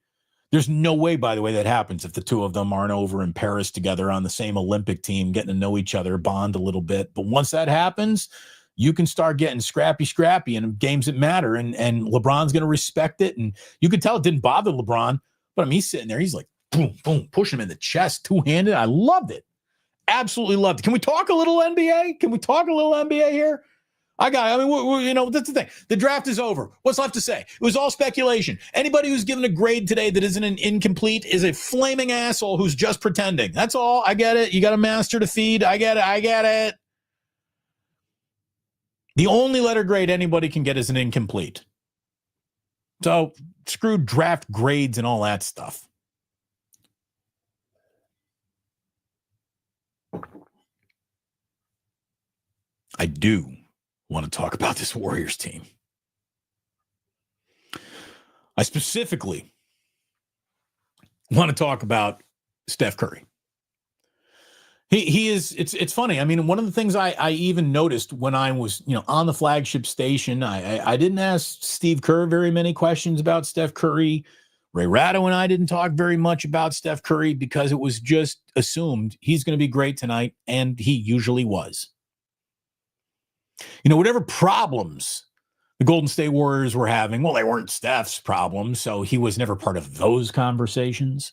There's no way, by the way, that happens if the two of them aren't over in Paris together on the same Olympic team, getting to know each other, bond a little bit. But once that happens, you can start getting scrappy in games that matter. And LeBron's going to respect it. And you could tell it didn't bother LeBron. But I mean, he's sitting there. He's like, boom, boom, pushing him in the chest, two-handed. I loved it. Absolutely loved it. Can we talk a little NBA? Can we talk a little NBA here? You know, that's the thing. The draft is over. What's left to say? It was all speculation. Anybody who's given a grade today that isn't an incomplete is a flaming asshole who's just pretending. That's all. I get it. You got a master to feed. I get it. The only letter grade anybody can get is an incomplete. So screw draft grades and all that stuff. I do want to talk about this Warriors team. I specifically want to talk about Steph Curry. He is, it's funny. I mean, one of the things I even noticed when I was, on the flagship station, I didn't ask Steve Kerr very many questions about Steph Curry. Ray Ratto and I didn't talk very much about Steph Curry because it was just assumed he's going to be great tonight, and he usually was. Whatever problems the Golden State Warriors were having, well, they weren't Steph's problems, so he was never part of those conversations.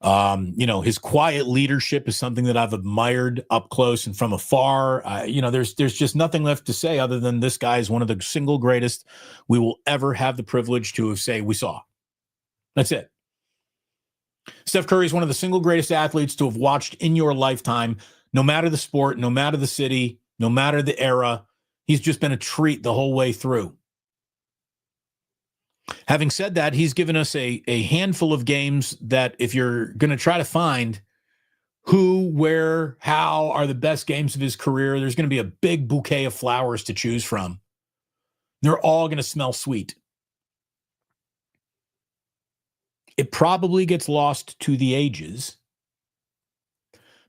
His quiet leadership is something that I've admired up close and from afar. There's just nothing left to say other than this guy is one of the single greatest we will ever have the privilege to say we saw. That's it. Steph Curry is one of the single greatest athletes to have watched in your lifetime. No matter the sport, no matter the city, no matter the era, he's just been a treat the whole way through. Having said that, he's given us a handful of games that if you're going to try to find who, where, how are the best games of his career, there's going to be a big bouquet of flowers to choose from. They're all going to smell sweet. It probably gets lost to the ages.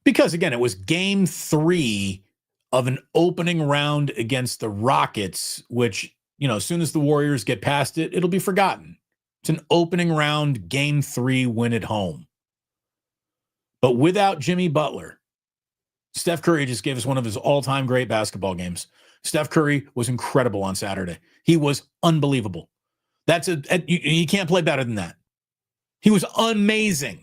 Because, again, it was game 3 of an opening round against the Rockets, which, as soon as the Warriors get past it, it'll be forgotten. It's an opening round, game 3 win at home. But without Jimmy Butler, Steph Curry just gave us one of his all-time great basketball games. Steph Curry was incredible on Saturday. He was unbelievable. You can't play better than that. He was amazing.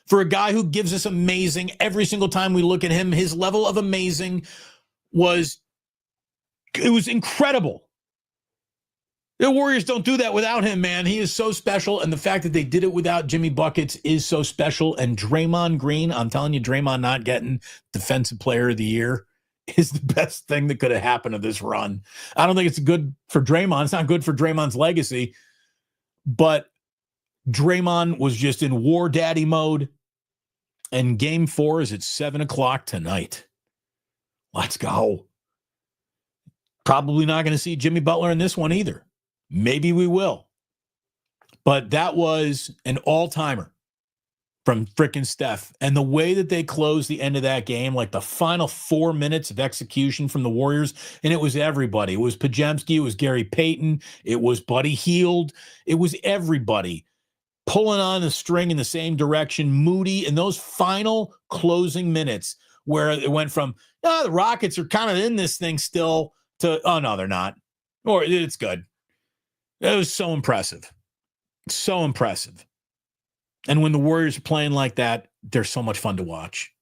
For a guy who gives us amazing every single time we look at him, his level of amazing was incredible. The Warriors don't do that without him, man. He is so special, and the fact that they did it without Jimmy Buckets is so special. And Draymond Green, I'm telling you, Draymond not getting Defensive Player of the Year is the best thing that could have happened to this run. I don't think it's good for Draymond. It's not good for Draymond's legacy, but Draymond was just in war daddy mode. And game 4 is at 7:00 tonight. Let's go. Probably not going to see Jimmy Butler in this one either. Maybe we will. But that was an all-timer from frickin' Steph. And the way that they closed the end of that game, like the final 4 minutes of execution from the Warriors, and it was everybody. It was Pajemski. It was Gary Payton. It was Buddy Hield. It was everybody. pulling on the string in the same direction, moody in those final closing minutes where it went from, the Rockets are kind of in this thing still to, oh, no, they're not. Or it's good. It was so impressive. So impressive. And when the Warriors are playing like that, they're so much fun to watch.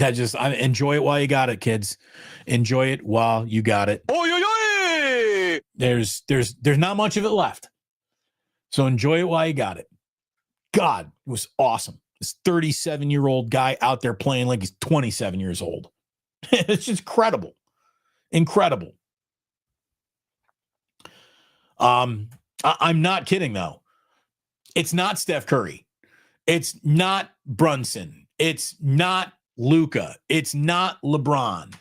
I enjoy it while you got it, kids. Enjoy it while you got it. There's not much of it left. So enjoy it while you got it. God, it was awesome. This 37-year-old guy out there playing like he's 27 years old. It's just incredible. Incredible. I'm not kidding, though. It's not Steph Curry. It's not Brunson. It's not Luka. It's not LeBron.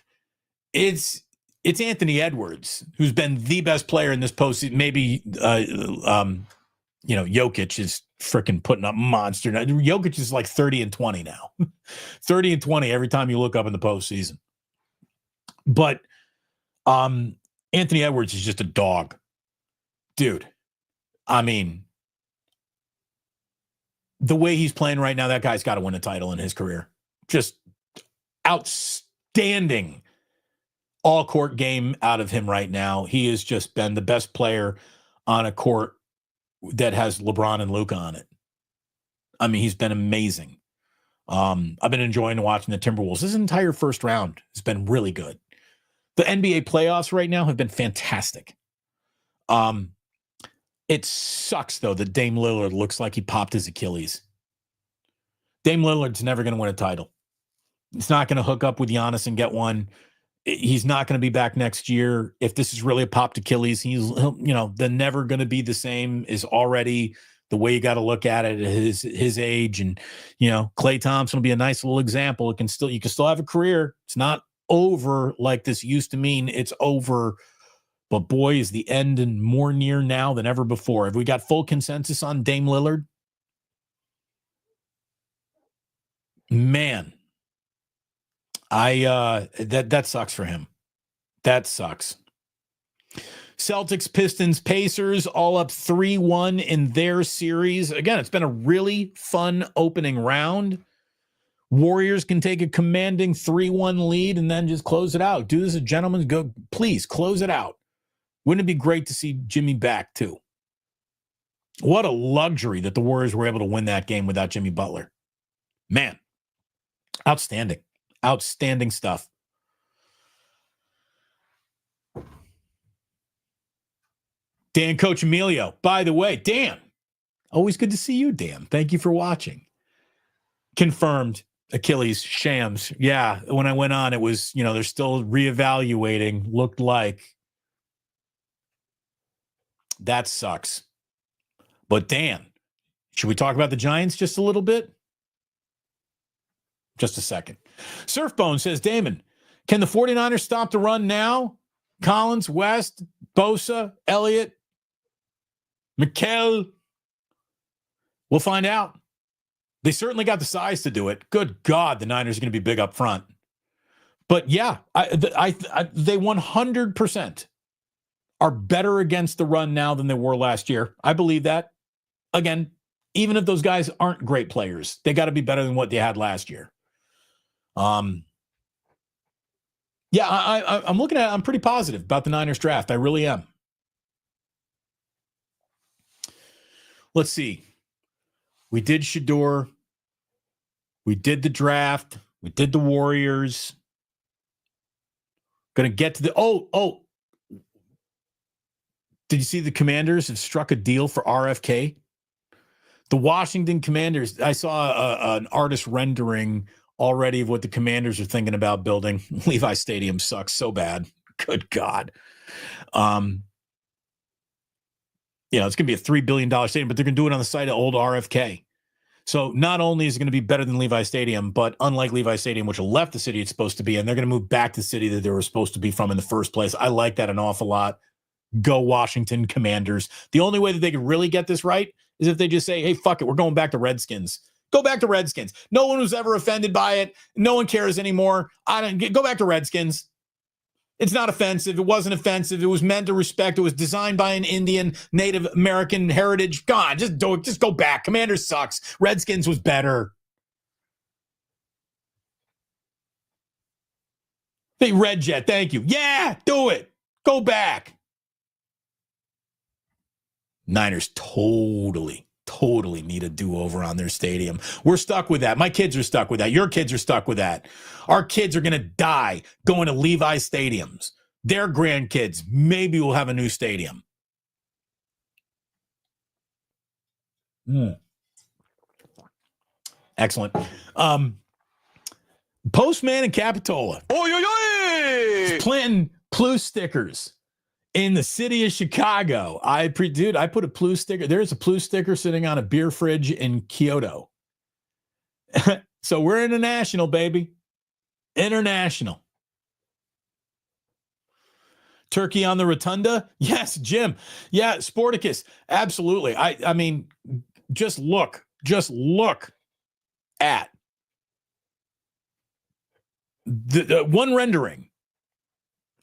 It's Anthony Edwards, who's been the best player in this postseason. Maybe, Jokic is freaking putting up monster. Now, Jokic is like 30-20 now. 30-20 every time you look up in the postseason. But Anthony Edwards is just a dog. Dude, I mean, the way he's playing right now, that guy's got to win a title in his career. Just outstanding all-court game out of him right now. He has just been the best player on a court that has LeBron and Luka on it. I mean, he's been amazing. I've been enjoying watching the Timberwolves. This entire first round has been really good. The NBA playoffs right now have been fantastic. It sucks, though, that Dame Lillard looks like he popped his Achilles. Dame Lillard's never going to win a title. He's not going to hook up with Giannis and get one. He's not going to be back next year. If this is really a popped Achilles, they're never going to be the same is already the way you got to look at it at his age. And, Klay Thompson will be a nice little example. You can still have a career. It's not over like this used to mean it's over. But boy, is the end and more near now than ever before. Have we got full consensus on Dame Lillard? Man, that sucks for him. That sucks. Celtics, Pistons, Pacers, all up 3-1 in their series. Again, it's been a really fun opening round. Warriors can take a commanding 3-1 lead and then just close it out. Do this as gentlemen. Go, please close it out. Wouldn't it be great to see Jimmy back, too? What a luxury that the Warriors were able to win that game without Jimmy Butler. Man, outstanding. Outstanding stuff. Dan Coach Emilio. By the way, Dan, always good to see you, Dan. Thank you for watching. Confirmed Achilles shams. Yeah, when I went on, it was, they're still reevaluating. Looked like. That sucks. But Dan, should we talk about the Giants just a little bit? Just a second. Surfbone says, Damon, can the 49ers stop the run now? Collins, West, Bosa, Elliott, Mikel. We'll find out. They certainly got the size to do it. Good God, the Niners are going to be big up front. But yeah, they 100% are better against the run now than they were last year. I believe that. Again, even if those guys aren't great players, they got to be better than what they had last year. I'm looking at it. I'm pretty positive about the Niners draft. I really am. Let's see. We did Shedeur. We did the draft. We did the Warriors. Going to get to the... Did you see the Commanders have struck a deal for RFK? The Washington Commanders, I saw an artist rendering already of what the Commanders are thinking about building. Levi Stadium sucks so bad. Good God. It's going to be a $3 billion stadium, but they're going to do it on the site of old RFK. So not only is it going to be better than Levi Stadium, but unlike Levi Stadium, which left the city it's supposed to be, and they're going to move back to the city that they were supposed to be from in the first place. I like that an awful lot. Go Washington Commanders. The only way that they could really get this right is if they just say, hey, fuck it, we're going back to Redskins. Go back to Redskins. No one was ever offended by it. No one cares anymore. Go back to Redskins. It's not offensive. It wasn't offensive. It was meant to respect. It was designed by an Indian, Native American heritage. God, just go back. Commanders sucks. Redskins was better. Hey, Red Jet, thank you. Yeah, do it. Go back. Niners totally need a do-over on their stadium. We're stuck with that. My kids are stuck with that. Your kids are stuck with that. Our kids are going to die going to Levi stadiums. Their grandkids maybe will have a new stadium. Excellent. Postman in Capitola. He's planting Plu stickers in the city of Chicago. I put a Plu sticker. There's a Plu sticker sitting on a beer fridge in Kyoto. So we're international, baby. International. Turkey on the rotunda? Yes, Jim. Yeah, Sporticus. Absolutely. I mean, just look at the one rendering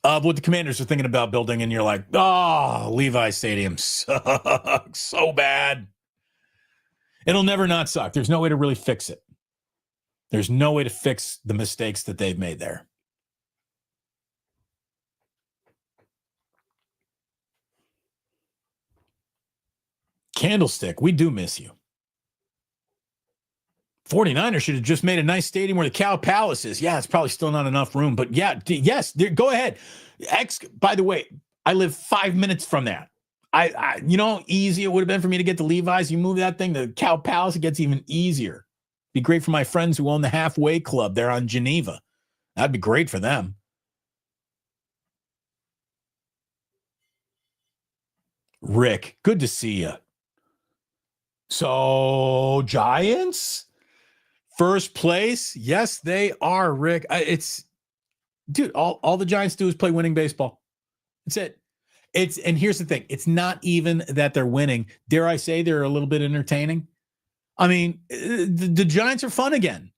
of what the Commanders are thinking about building, and you're like, oh, Levi Stadium sucks so bad. It'll never not suck. There's no way to really fix it. There's no way to fix the mistakes that they've made there. Candlestick, we do miss you. 49ers should have just made a nice stadium where the Cow Palace is. Yeah, it's probably still not enough room, but yeah, yes, go ahead. By the way, I live 5 minutes from that. You know how easy it would have been for me to get to Levi's. You move that thing to Cow Palace, it gets even easier. Be great for my friends who own the Halfway Club there on Geneva. That'd be great for them. Rick, good to see you. So, Giants, first place. Yes, they are, Rick. Dude, all the Giants do is play winning baseball. That's it. And here's the thing. It's not even that they're winning. Dare I say they're a little bit entertaining? I mean, the Giants are fun again.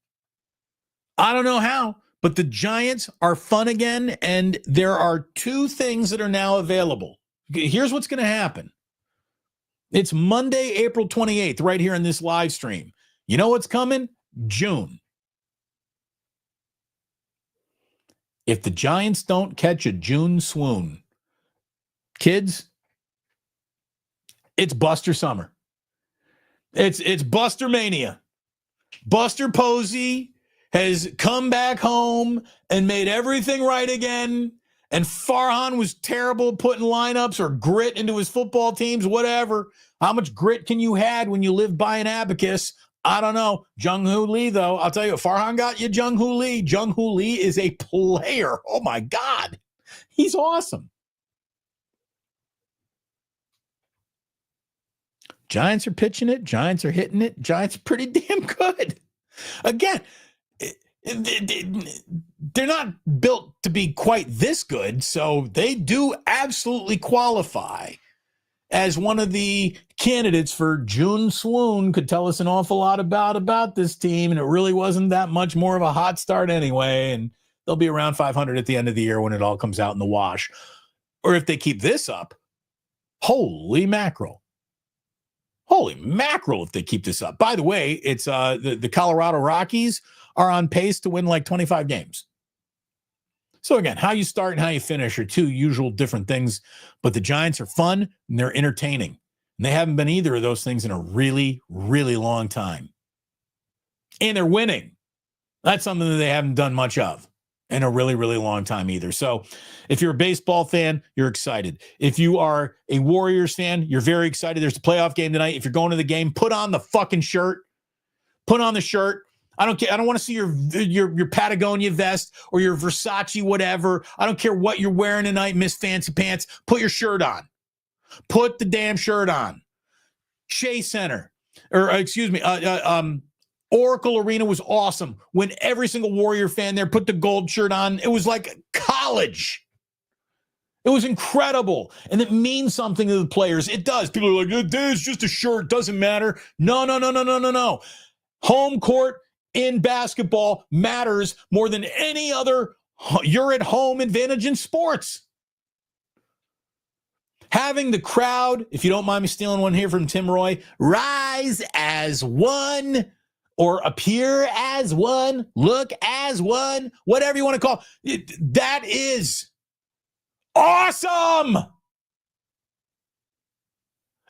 I don't know how, but the Giants are fun again, and there are two things that are now available. Here's what's going to happen. It's Monday, April 28th, right here in this live stream. You know what's coming? June. If the Giants don't catch a June swoon, kids, it's Buster Summer. It's Buster Mania. Buster Posey has come back home and made everything right again. And Farhan was terrible putting lineups or grit into his football teams, whatever. How much grit can you have when you live by an abacus? I don't know. Jung-Hoo Lee, though, I'll tell you, Farhan got you Jung-Hoo Lee. Jung-Hoo Lee is a player. Oh, my God. He's awesome. Giants are pitching it. Giants are hitting it. Giants are pretty damn good. Again, they're not built to be quite this good, so they do absolutely qualify as one of the candidates for June swoon. Could tell us an awful lot about this team, and it really wasn't that much more of a hot start anyway, and they'll be around 500 at the end of the year when it all comes out in the wash. Or if they keep this up, holy mackerel. Holy mackerel if they keep this up. By the way, it's the Colorado Rockies are on pace to win like 25 games. So again, how you start and how you finish are two usual different things, but the Giants are fun and they're entertaining. And they haven't been either of those things in a really, really long time. And they're winning. That's something that they haven't done much of in a really, really long time either. So if you're a baseball fan, you're excited. If you are a Warriors fan, you're very excited. There's a playoff game tonight. If you're going to the game, put on the fucking shirt. Put on the shirt. I don't care. I don't want to see your Patagonia vest or your Versace whatever. I don't care what you're wearing tonight, Miss Fancy Pants. Put your shirt on. Put the damn shirt on. Shea Center, or excuse me, Oracle Arena was awesome. When every single Warrior fan there put the gold shirt on, it was like college. It was incredible. And it means something to the players. It does. People are like, it's just a shirt. Doesn't matter. No. Home court in basketball matters more than any other You're at home advantage in sports. Having the crowd, if you don't mind me stealing one here from Tim Roy, rise as one or appear as one, look as one, whatever you want to call it. That is awesome.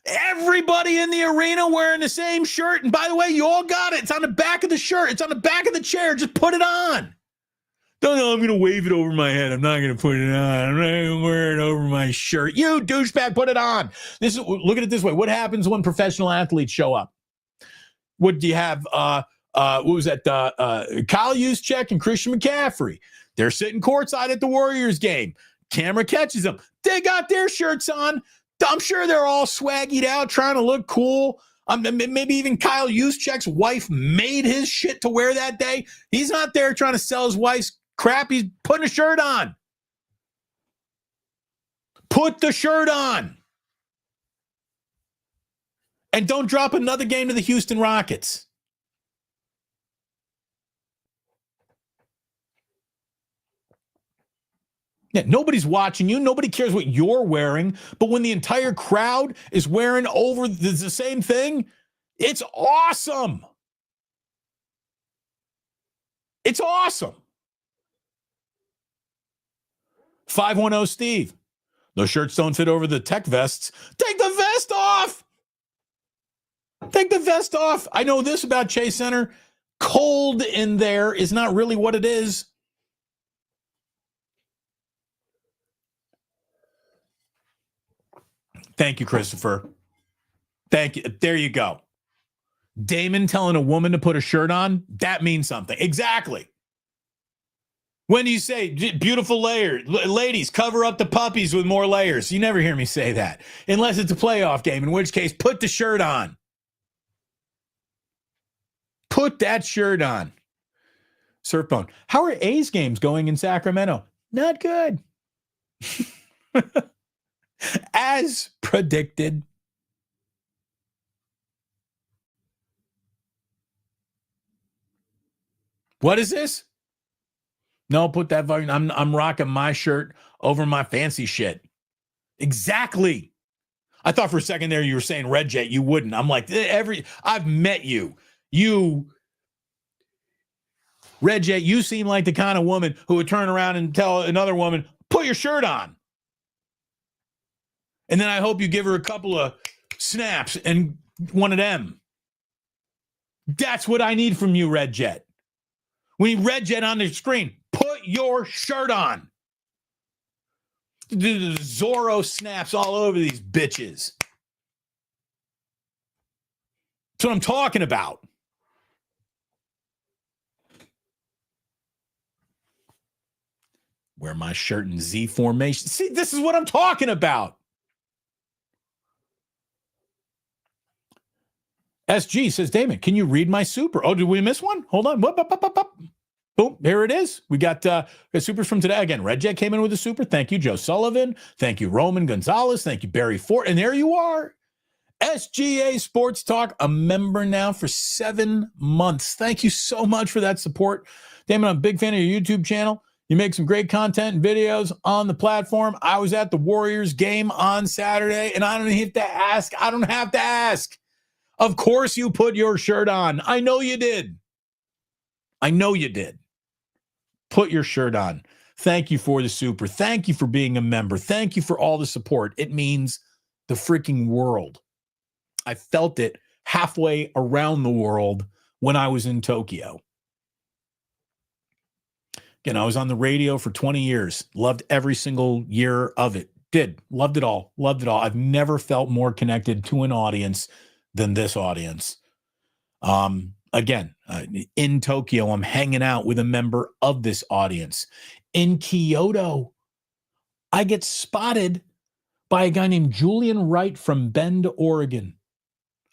Everybody in the arena wearing the same shirt. And by the way, you all got it. It's on the back of the shirt. It's on the back of the chair. Just put it on. Don't know, I'm going to wave it over my head. I'm not going to put it on. I'm not going to wear it over my shirt. You douchebag, put it on. Look at it this way. What happens when professional athletes show up? What do you have? What was that? Kyle Juszczyk and Christian McCaffrey. They're sitting courtside at the Warriors game. Camera catches them. They got their shirts on. I'm sure they're all swaggied out, trying to look cool. Maybe even Kyle Juszczyk's wife made his shit to wear that day. He's not there trying to sell his wife's crap. He's putting a shirt on. Put the shirt on. And don't drop another game to the Houston Rockets. Yeah, nobody's watching you. Nobody cares what you're wearing. But when the entire crowd is wearing over the same thing, it's awesome. It's awesome. 510 Steve. Those shirts don't fit over the tech vests. Take the vest off. Take the vest off. I know this about Chase Center. Cold in there is not really what it is. Thank you, Christopher. Thank you. There you go. Damon telling a woman to put a shirt on, that means something. Exactly. When you say beautiful layers, ladies, cover up the puppies with more layers. You never hear me say that. Unless it's a playoff game, in which case, put the shirt on. Put that shirt on. Surfbone. How are A's games going in Sacramento? Not good. As predicted. What is this? No, put that volume. I'm rocking my shirt over my fancy shit. Exactly. I thought for a second there you were saying Red Jet. You wouldn't. I'm like, I've met you. Red Jet, you seem like the kind of woman who would turn around and tell another woman, put your shirt on. And then I hope you give her a couple of snaps and one of them. That's what I need from you, Red Jet. We need Red Jet on the screen. Put your shirt on. The Zorro snaps all over these bitches. That's what I'm talking about. Wear my shirt in Z formation. See, this is what I'm talking about. SG says, Damon, can you read my super? Oh, did we miss one? Hold on. Boom, here it is. We got supers from today. Again, Red Jet came in with a super. Thank you, Joe Sullivan. Thank you, Roman Gonzalez. Thank you, Barry Fort. And there you are. SGA Sports Talk, a member now for 7 months. Thank you so much for that support. Damon, I'm a big fan of your YouTube channel. You make some great content and videos on the platform. I was at the Warriors game on Saturday, and I don't have to ask. Of course you put your shirt on. I know you did. Put your shirt on. Thank you for the super. Thank you for being a member. Thank you for all the support. It means the freaking world. I felt it halfway around the world when I was in Tokyo. Again, I was on the radio for 20 years. Loved every single year of it. Loved it all. I've never felt more connected to an audience than this audience. Again, in Tokyo, I'm hanging out with a member of this audience. In Kyoto, I get spotted by a guy named Julian Wright from Bend, Oregon.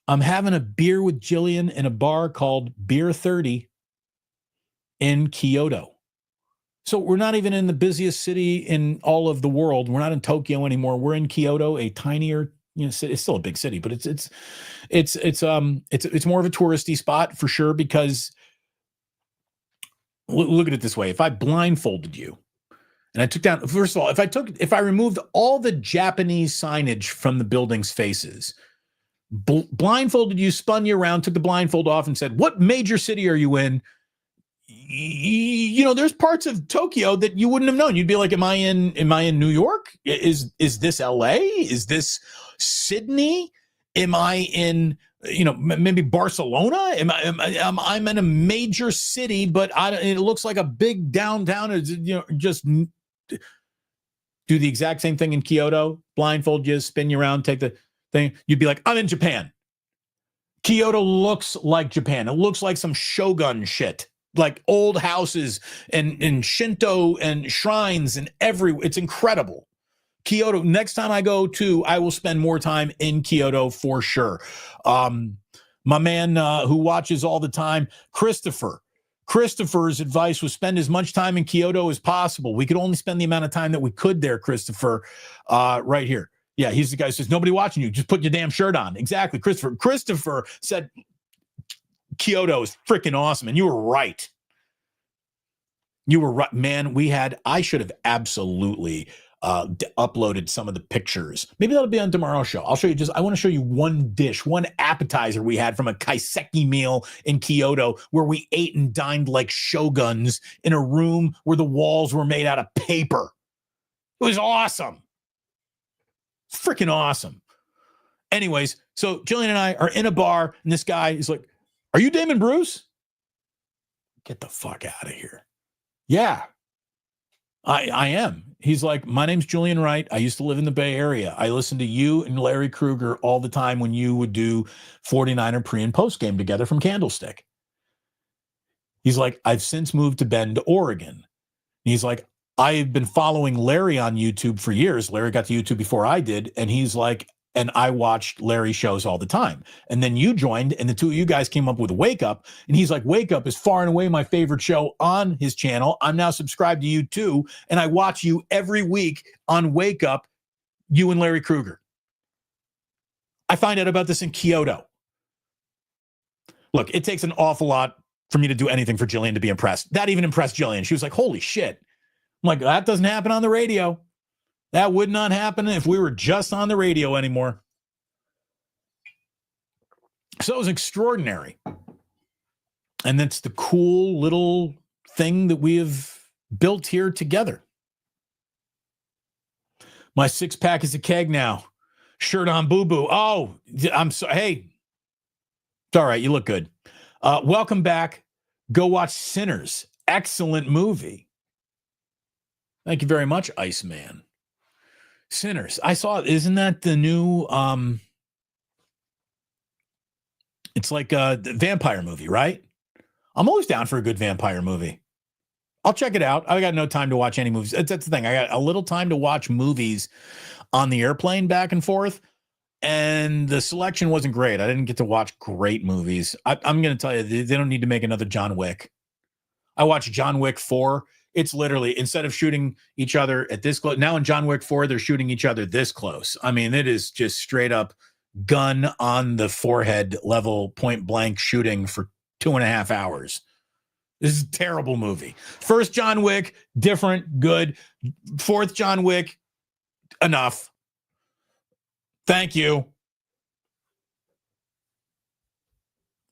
I'm having a beer with Jillian in a bar called Beer 30 in Kyoto. So we're not even in the busiest city in all of the world. We're not in Tokyo anymore. We're in Kyoto, a tinier, city. It's still a big city, but it's more of a touristy spot for sure. Because look at it this way: if I blindfolded you And I took down, first of all, if I removed all the Japanese signage from the building's faces, blindfolded you, spun you around, took the blindfold off and said, what major city are you in? There's parts of Tokyo that you wouldn't have known. You'd be like, am I in New York? Is this LA? Is this Sydney? Am I in, maybe Barcelona? I'm in a major city, but it looks like a big downtown. Just do the exact same thing in Kyoto, blindfold you, spin you around, take the thing. You'd be like, I'm in Japan. Kyoto looks like Japan. It looks like some shogun shit, like old houses and Shinto and shrines and it's incredible. Kyoto, next time I go I will spend more time in Kyoto for sure. My man who watches all the time, Christopher's advice was spend as much time in Kyoto as possible. We could only spend the amount of time that we could there, Christopher, right here. Yeah, he's the guy who says, nobody watching you. Just put your damn shirt on. Exactly, Christopher. Christopher said Kyoto is freaking awesome, and you were right. You were right, man. I should have absolutely uploaded some of the pictures. Maybe that'll be on tomorrow's show. I'll show you I want to show you one dish, one appetizer we had from a kaiseki meal in Kyoto where we ate and dined like shoguns in a room where the walls were made out of paper. It was awesome. Freaking awesome. Anyways, so Jillian and I are in a bar, and this guy is like, are you Damon Bruce? Get the fuck out of here. Yeah, I am. He's like, my name's Julian Wright. I used to live in the Bay Area. I listened to you and Larry Krueger all the time when you would do 49er pre and post game together from Candlestick. He's like, I've since moved to Bend, Oregon. He's like, I've been following Larry on YouTube for years. Larry got to YouTube before I did. And he's like, and I watched Larry's shows all the time. And then you joined, and the two of you guys came up with Wake Up. And he's like, Wake Up is far and away my favorite show on his channel. I'm now subscribed to you too. And I watch you every week on Wake Up, you and Larry Krueger. I find out about this in Kyoto. Look, it takes an awful lot for me to do anything for Jillian to be impressed. That even impressed Jillian. She was like, holy shit. I'm like, that doesn't happen on the radio. That would not happen if we were just on the radio anymore. So it was extraordinary. And that's the cool little thing that we have built here together. My 6-pack is a keg now. Shirt on boo-boo. Oh, I'm sorry. Hey, it's all right. You look good. Welcome back. Go watch Sinners. Excellent movie. Thank you very much, Iceman. Sinners. I saw it. Isn't that the new, it's like a vampire movie, right? I'm always down for a good vampire movie. I'll check it out. I got no time to watch any movies. That's the thing. I got a little time to watch movies on the airplane back and forth, and the selection wasn't great. I didn't get to watch great movies. I'm going to tell you, they don't need to make another John Wick. I watched John Wick 4. It's literally, instead of shooting each other at this close, now in John Wick 4, they're shooting each other this close. I mean, it is just straight up gun on the forehead level, point blank shooting for 2.5 hours. This is a terrible movie. First John Wick, different, good. Fourth John Wick, enough. Thank you.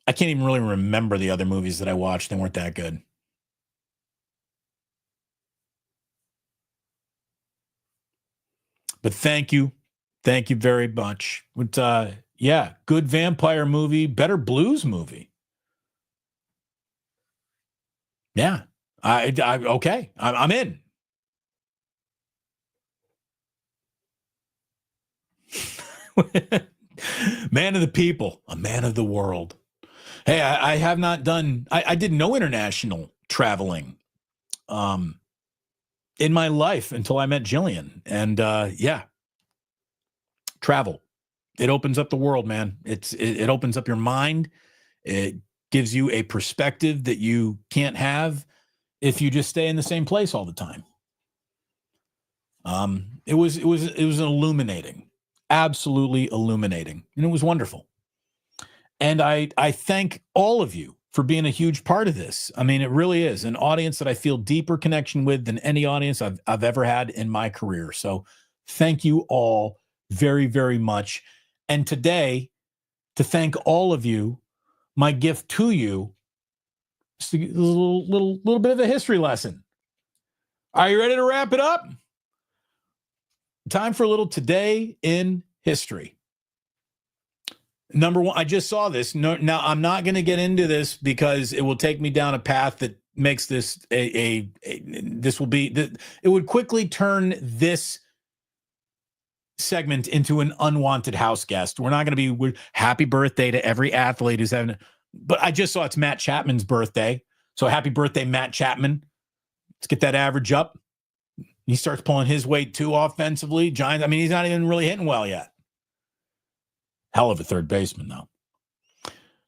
I can't even really remember the other movies that I watched. They weren't that good. But thank you. Thank you very much. But, yeah, good vampire movie, better blues movie. Yeah. Okay. I'm in. Man of the people, a man of the world. Hey, I have not done, I did no international traveling in my life until I met Jillian. And yeah, travel. It opens up the world, man. It opens up your mind. It gives you a perspective that you can't have if you just stay in the same place all the time. It was illuminating, absolutely illuminating, and it was wonderful. And I thank all of you for being a huge part of this. I mean, it really is an audience that I feel deeper connection with than any audience I've ever had in my career. So thank you all very, very much. And today, to thank all of you, my gift to you is a little bit of a history lesson. Are you ready to wrap it up? Time for a little today in history. Number one, I just saw this. No, now, I'm not going to get into this because it will take me down a path that makes this it would quickly turn this segment into an unwanted house guest. We're not going to be happy birthday to every athlete who's having, but I just saw it's Matt Chapman's birthday. So happy birthday, Matt Chapman. Let's get that average up. He starts pulling his weight too offensively. Giants, I mean, he's not even really hitting well yet. Hell of a third baseman, though.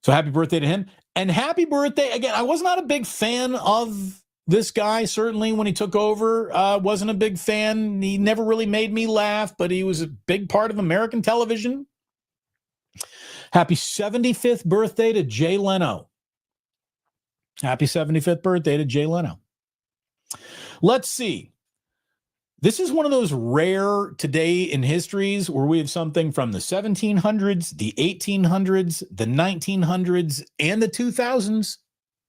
So happy birthday to him. And happy birthday, again, I was not a big fan of this guy, certainly, when he took over. Wasn't a big fan. He never really made me laugh, but he was a big part of American television. Happy 75th birthday to Jay Leno. Happy 75th birthday to Jay Leno. Let's see. This is one of those rare today in histories where we have something from the 1700s, the 1800s, the 1900s, and the 2000s.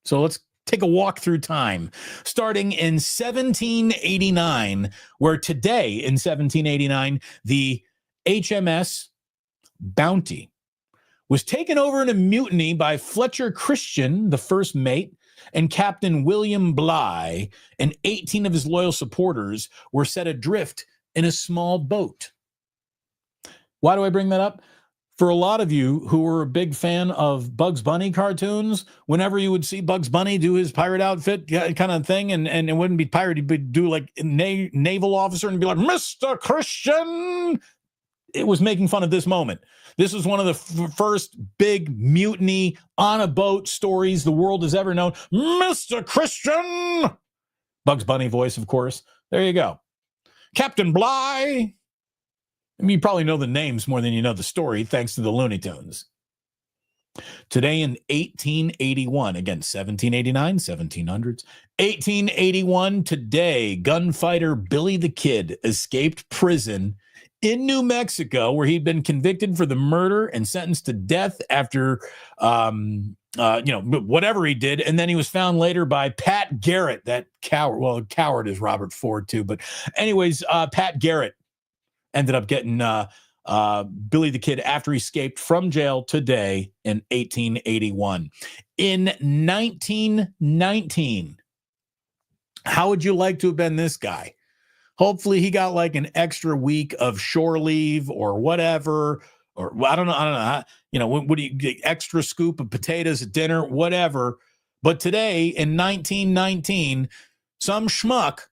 So let's take a walk through time, starting in 1789, where today in 1789, the HMS Bounty was taken over in a mutiny by Fletcher Christian, the first mate, and Captain William Bligh and 18 of his loyal supporters were set adrift in a small boat. Why do I bring that up? For a lot of you who were a big fan of Bugs Bunny cartoons, whenever you would see Bugs Bunny do his pirate outfit kind of thing, and it wouldn't be pirate, he'd do like a naval officer and be like, Mr. Christian. It was making fun of this moment. This was one of the first big mutiny on a boat stories the world has ever known. Mr. Christian! Bugs Bunny voice, of course. There you go. Captain Bligh. I mean, you probably know the names more than you know the story, thanks to the Looney Tunes. Today in 1881, again, 1789, 1700s, 1881, today, gunfighter Billy the Kid escaped prison in New Mexico, where he'd been convicted for the murder and sentenced to death after, whatever he did. And then he was found later by Pat Garrett, that coward. Well, coward is Robert Ford too. But anyways, Pat Garrett ended up getting Billy the Kid after he escaped from jail today in 1881. In 1919, how would you like to have been this guy? Hopefully he got like an extra week of shore leave or whatever, or I don't know. What do you get? Extra scoop of potatoes at dinner, whatever. But today in 1919, some schmuck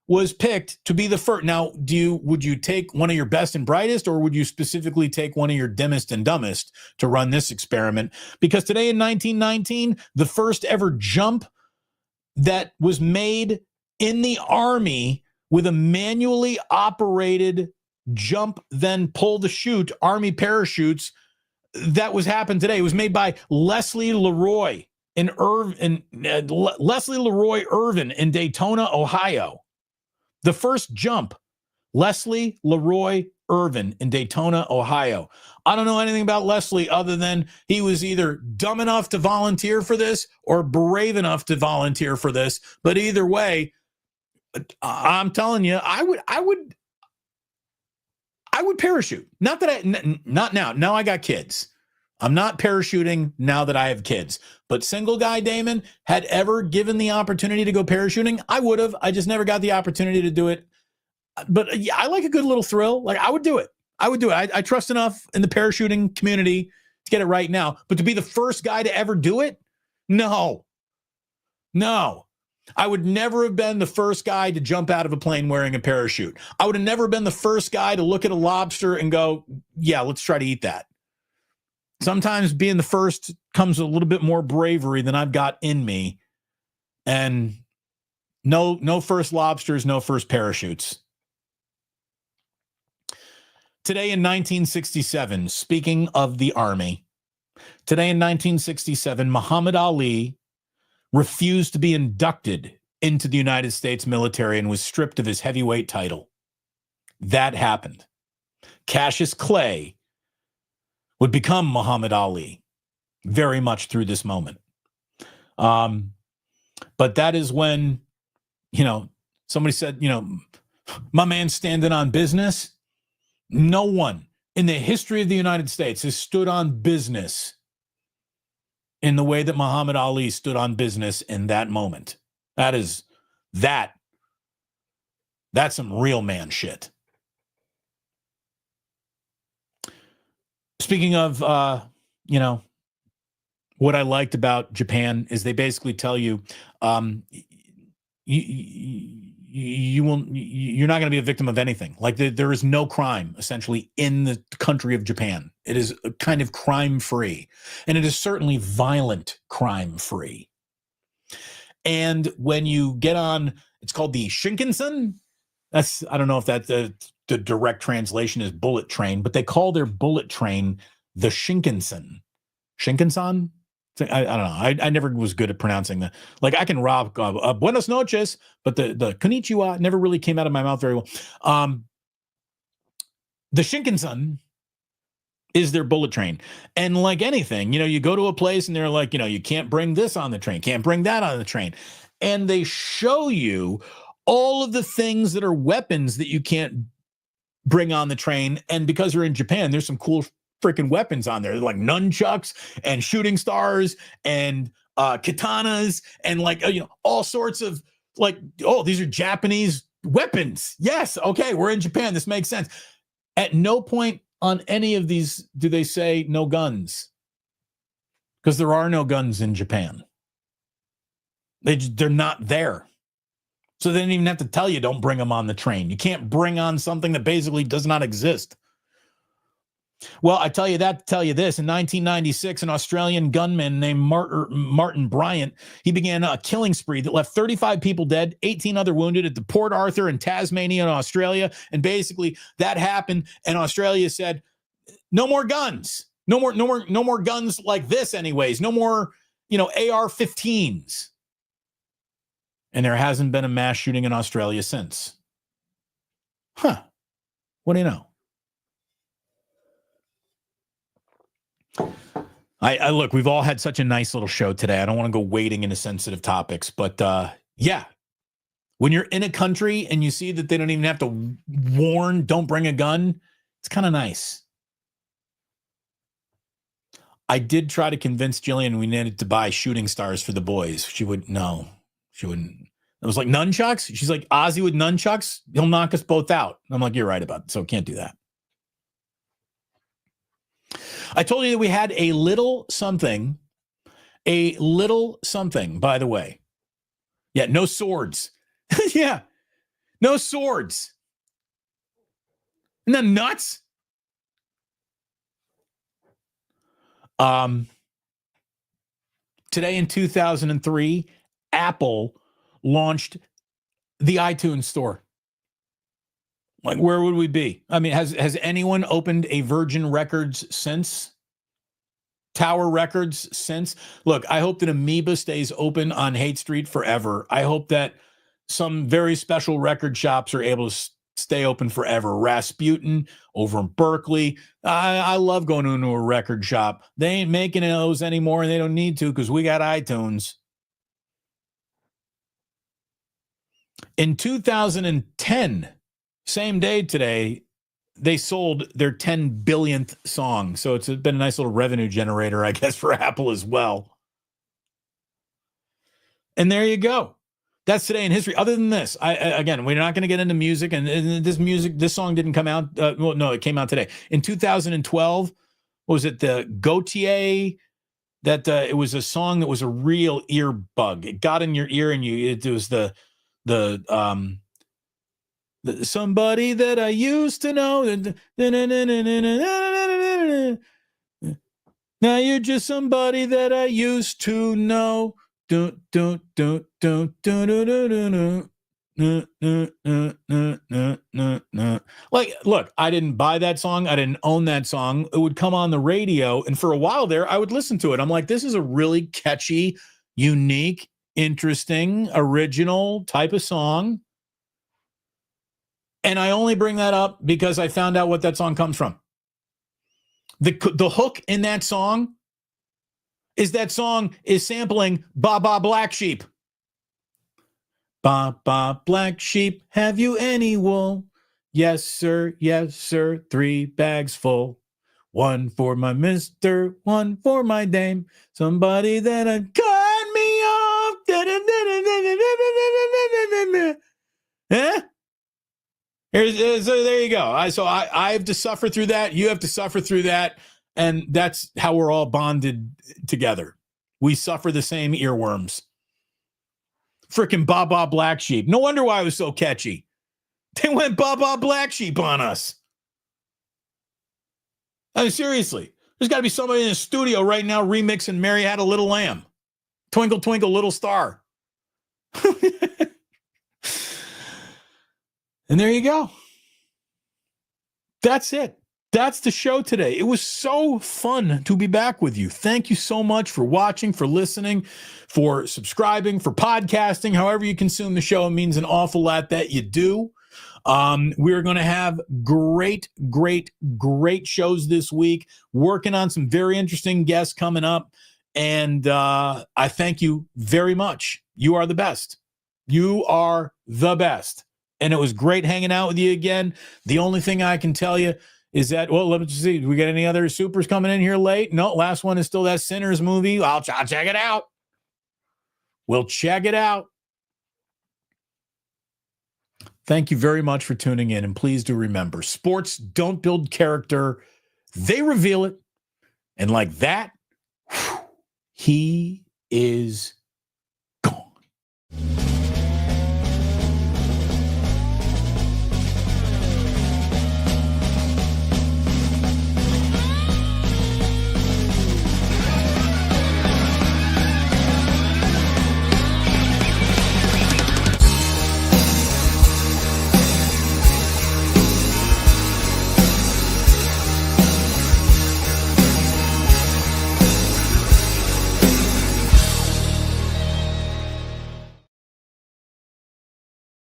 was picked to be the first. Now, would you take one of your best and brightest, or would you specifically take one of your dimmest and dumbest to run this experiment? Because today in 1919, the first ever jump that was made in the Army with a manually operated jump, then pull the chute, Army parachutes, that was happened today. It was made by Leslie Leroy Irvin in Daytona, Ohio. The first jump, Leslie Leroy Irvin in Daytona, Ohio. I don't know anything about Leslie other than he was either dumb enough to volunteer for this or brave enough to volunteer for this. But either way, I'm telling you, I would parachute. Not now. Now I got kids. I'm not parachuting now that I have kids. But single guy Damon had ever given the opportunity to go parachuting, I would have. I just never got the opportunity to do it. But yeah, I like a good little thrill. Like I would do it. I trust enough in the parachuting community to get it right now. But to be the first guy to ever do it? No. I would never have been the first guy to jump out of a plane wearing a parachute. I would have never been the first guy to look at a lobster and go, yeah, let's try to eat that. Sometimes being the first comes a little bit more bravery than I've got in me. And no first lobsters, no first parachutes. Today in 1967, speaking of the Army, Today in 1967, Muhammad Ali refused to be inducted into the United States military and was stripped of his heavyweight title. That happened. Cassius Clay would become Muhammad Ali very much through this moment. But that is when, somebody said, my man's standing on business. No one in the history of the United States has stood on business in the way that Muhammad Ali stood on business in that moment. That's some real man shit. Speaking of, what I liked about Japan is they basically tell you, you're not going to be a victim of anything. Like there is no crime essentially in the country of Japan. It is kind of crime free, and it is certainly violent crime free. And when you get on, it's called the Shinkansen. I don't know if that the direct translation is bullet train, but they call their bullet train the Shinkansen. Shinkansen? I don't know. I never was good at pronouncing that. Like I can rob buenos noches, but the konnichiwa never really came out of my mouth very well. The Shinkansen is their bullet train. And like anything, you go to a place and they're like, you can't bring this on the train, can't bring that on the train. And they show you all of the things that are weapons that you can't bring on the train. And because you're in Japan, there's some cool freaking weapons on there, like nunchucks and shooting stars and katanas and all sorts of these are Japanese weapons. Yes. Okay. We're in Japan. This makes sense. At no point on any of these do they say no guns, because there are no guns in Japan. They're not there. So they didn't even have to tell you, don't bring them on the train. You can't bring on something that basically does not exist. Well, I tell you that to tell you this. In 1996, an Australian gunman named Martin Bryant, he began a killing spree that left 35 people dead, 18 other wounded at the Port Arthur in Tasmania in Australia. And basically that happened. And Australia said, no more guns. No more guns like this anyways. No more, AR-15s. And there hasn't been a mass shooting in Australia since. Huh. What do you know? I look, we've all had such a nice little show today. I don't want to go wading into sensitive topics, but yeah, when you're in a country and you see that they don't even have to warn, don't bring a gun, it's kind of nice. I did try to convince Jillian we needed to buy shooting stars for the boys. She wouldn't. It was like nunchucks. She's like, Ozzy with nunchucks, he'll knock us both out. I'm like, you're right about it, so can't do that. I told you that we had a little something, by the way. Yeah, no swords. Yeah, no swords. Isn't that nuts? Today in 2003, Apple launched the iTunes store. Like, where would we be? I mean, has anyone opened a Virgin Records since? Tower Records since? Look, I hope that Amoeba stays open on Haight Street forever. I hope that some very special record shops are able to stay open forever. Rasputin over in Berkeley. I love going into a record shop. They ain't making those anymore, and they don't need to because we got iTunes. In 2010, same day today, they sold their 10 billionth song. So it's been a nice little revenue generator, I guess, for Apple as well. And there you go. That's today in history. Other than this, again, we're not going to get into music. And this song didn't come out. Well, no, it came out today. In 2012, what was it? The Gautier, that it was a song that was a real ear bug. It got in your ear and it was the somebody that I used to know. Now you're just somebody that I used to know. Like, look, I didn't buy that song. I didn't own that song. It would come on the radio. And for a while there, I would listen to it. I'm like, this is a really catchy, unique, interesting, original type of song. And I only bring that up because I found out what that song comes from. The hook in that song is sampling Ba Ba Black Sheep. Ba Ba Black Sheep, have you any wool? Yes, sir, 3 bags full. 1 for my mister, 1 for my dame. Somebody that'd cut me off. Eh? So there you go. I have to suffer through that. You have to suffer through that. And that's how we're all bonded together. We suffer the same earworms. Freaking Ba Ba Black Sheep. No wonder why it was so catchy. They went Ba Ba Black Sheep on us. I mean, seriously. There's got to be somebody in the studio right now remixing Mary Had a Little Lamb. Twinkle, Twinkle, Little Star. And there you go. That's it. That's the show today. It was so fun to be back with you. Thank you so much for watching, for listening, for subscribing, for podcasting. However you consume the show, it means an awful lot that you do. We're going to have great shows this week, working on some very interesting guests coming up. And I thank you very much. You are the best. You are the best. And it was great hanging out with you again. The only thing I can tell you is that, well, let me see. Do we get any other supers coming in here late? No, last one is still that Sinners movie. I'll check it out. We'll check it out. Thank you very much for tuning in. And please do remember, sports don't build character. They reveal it. And like that, he is gone.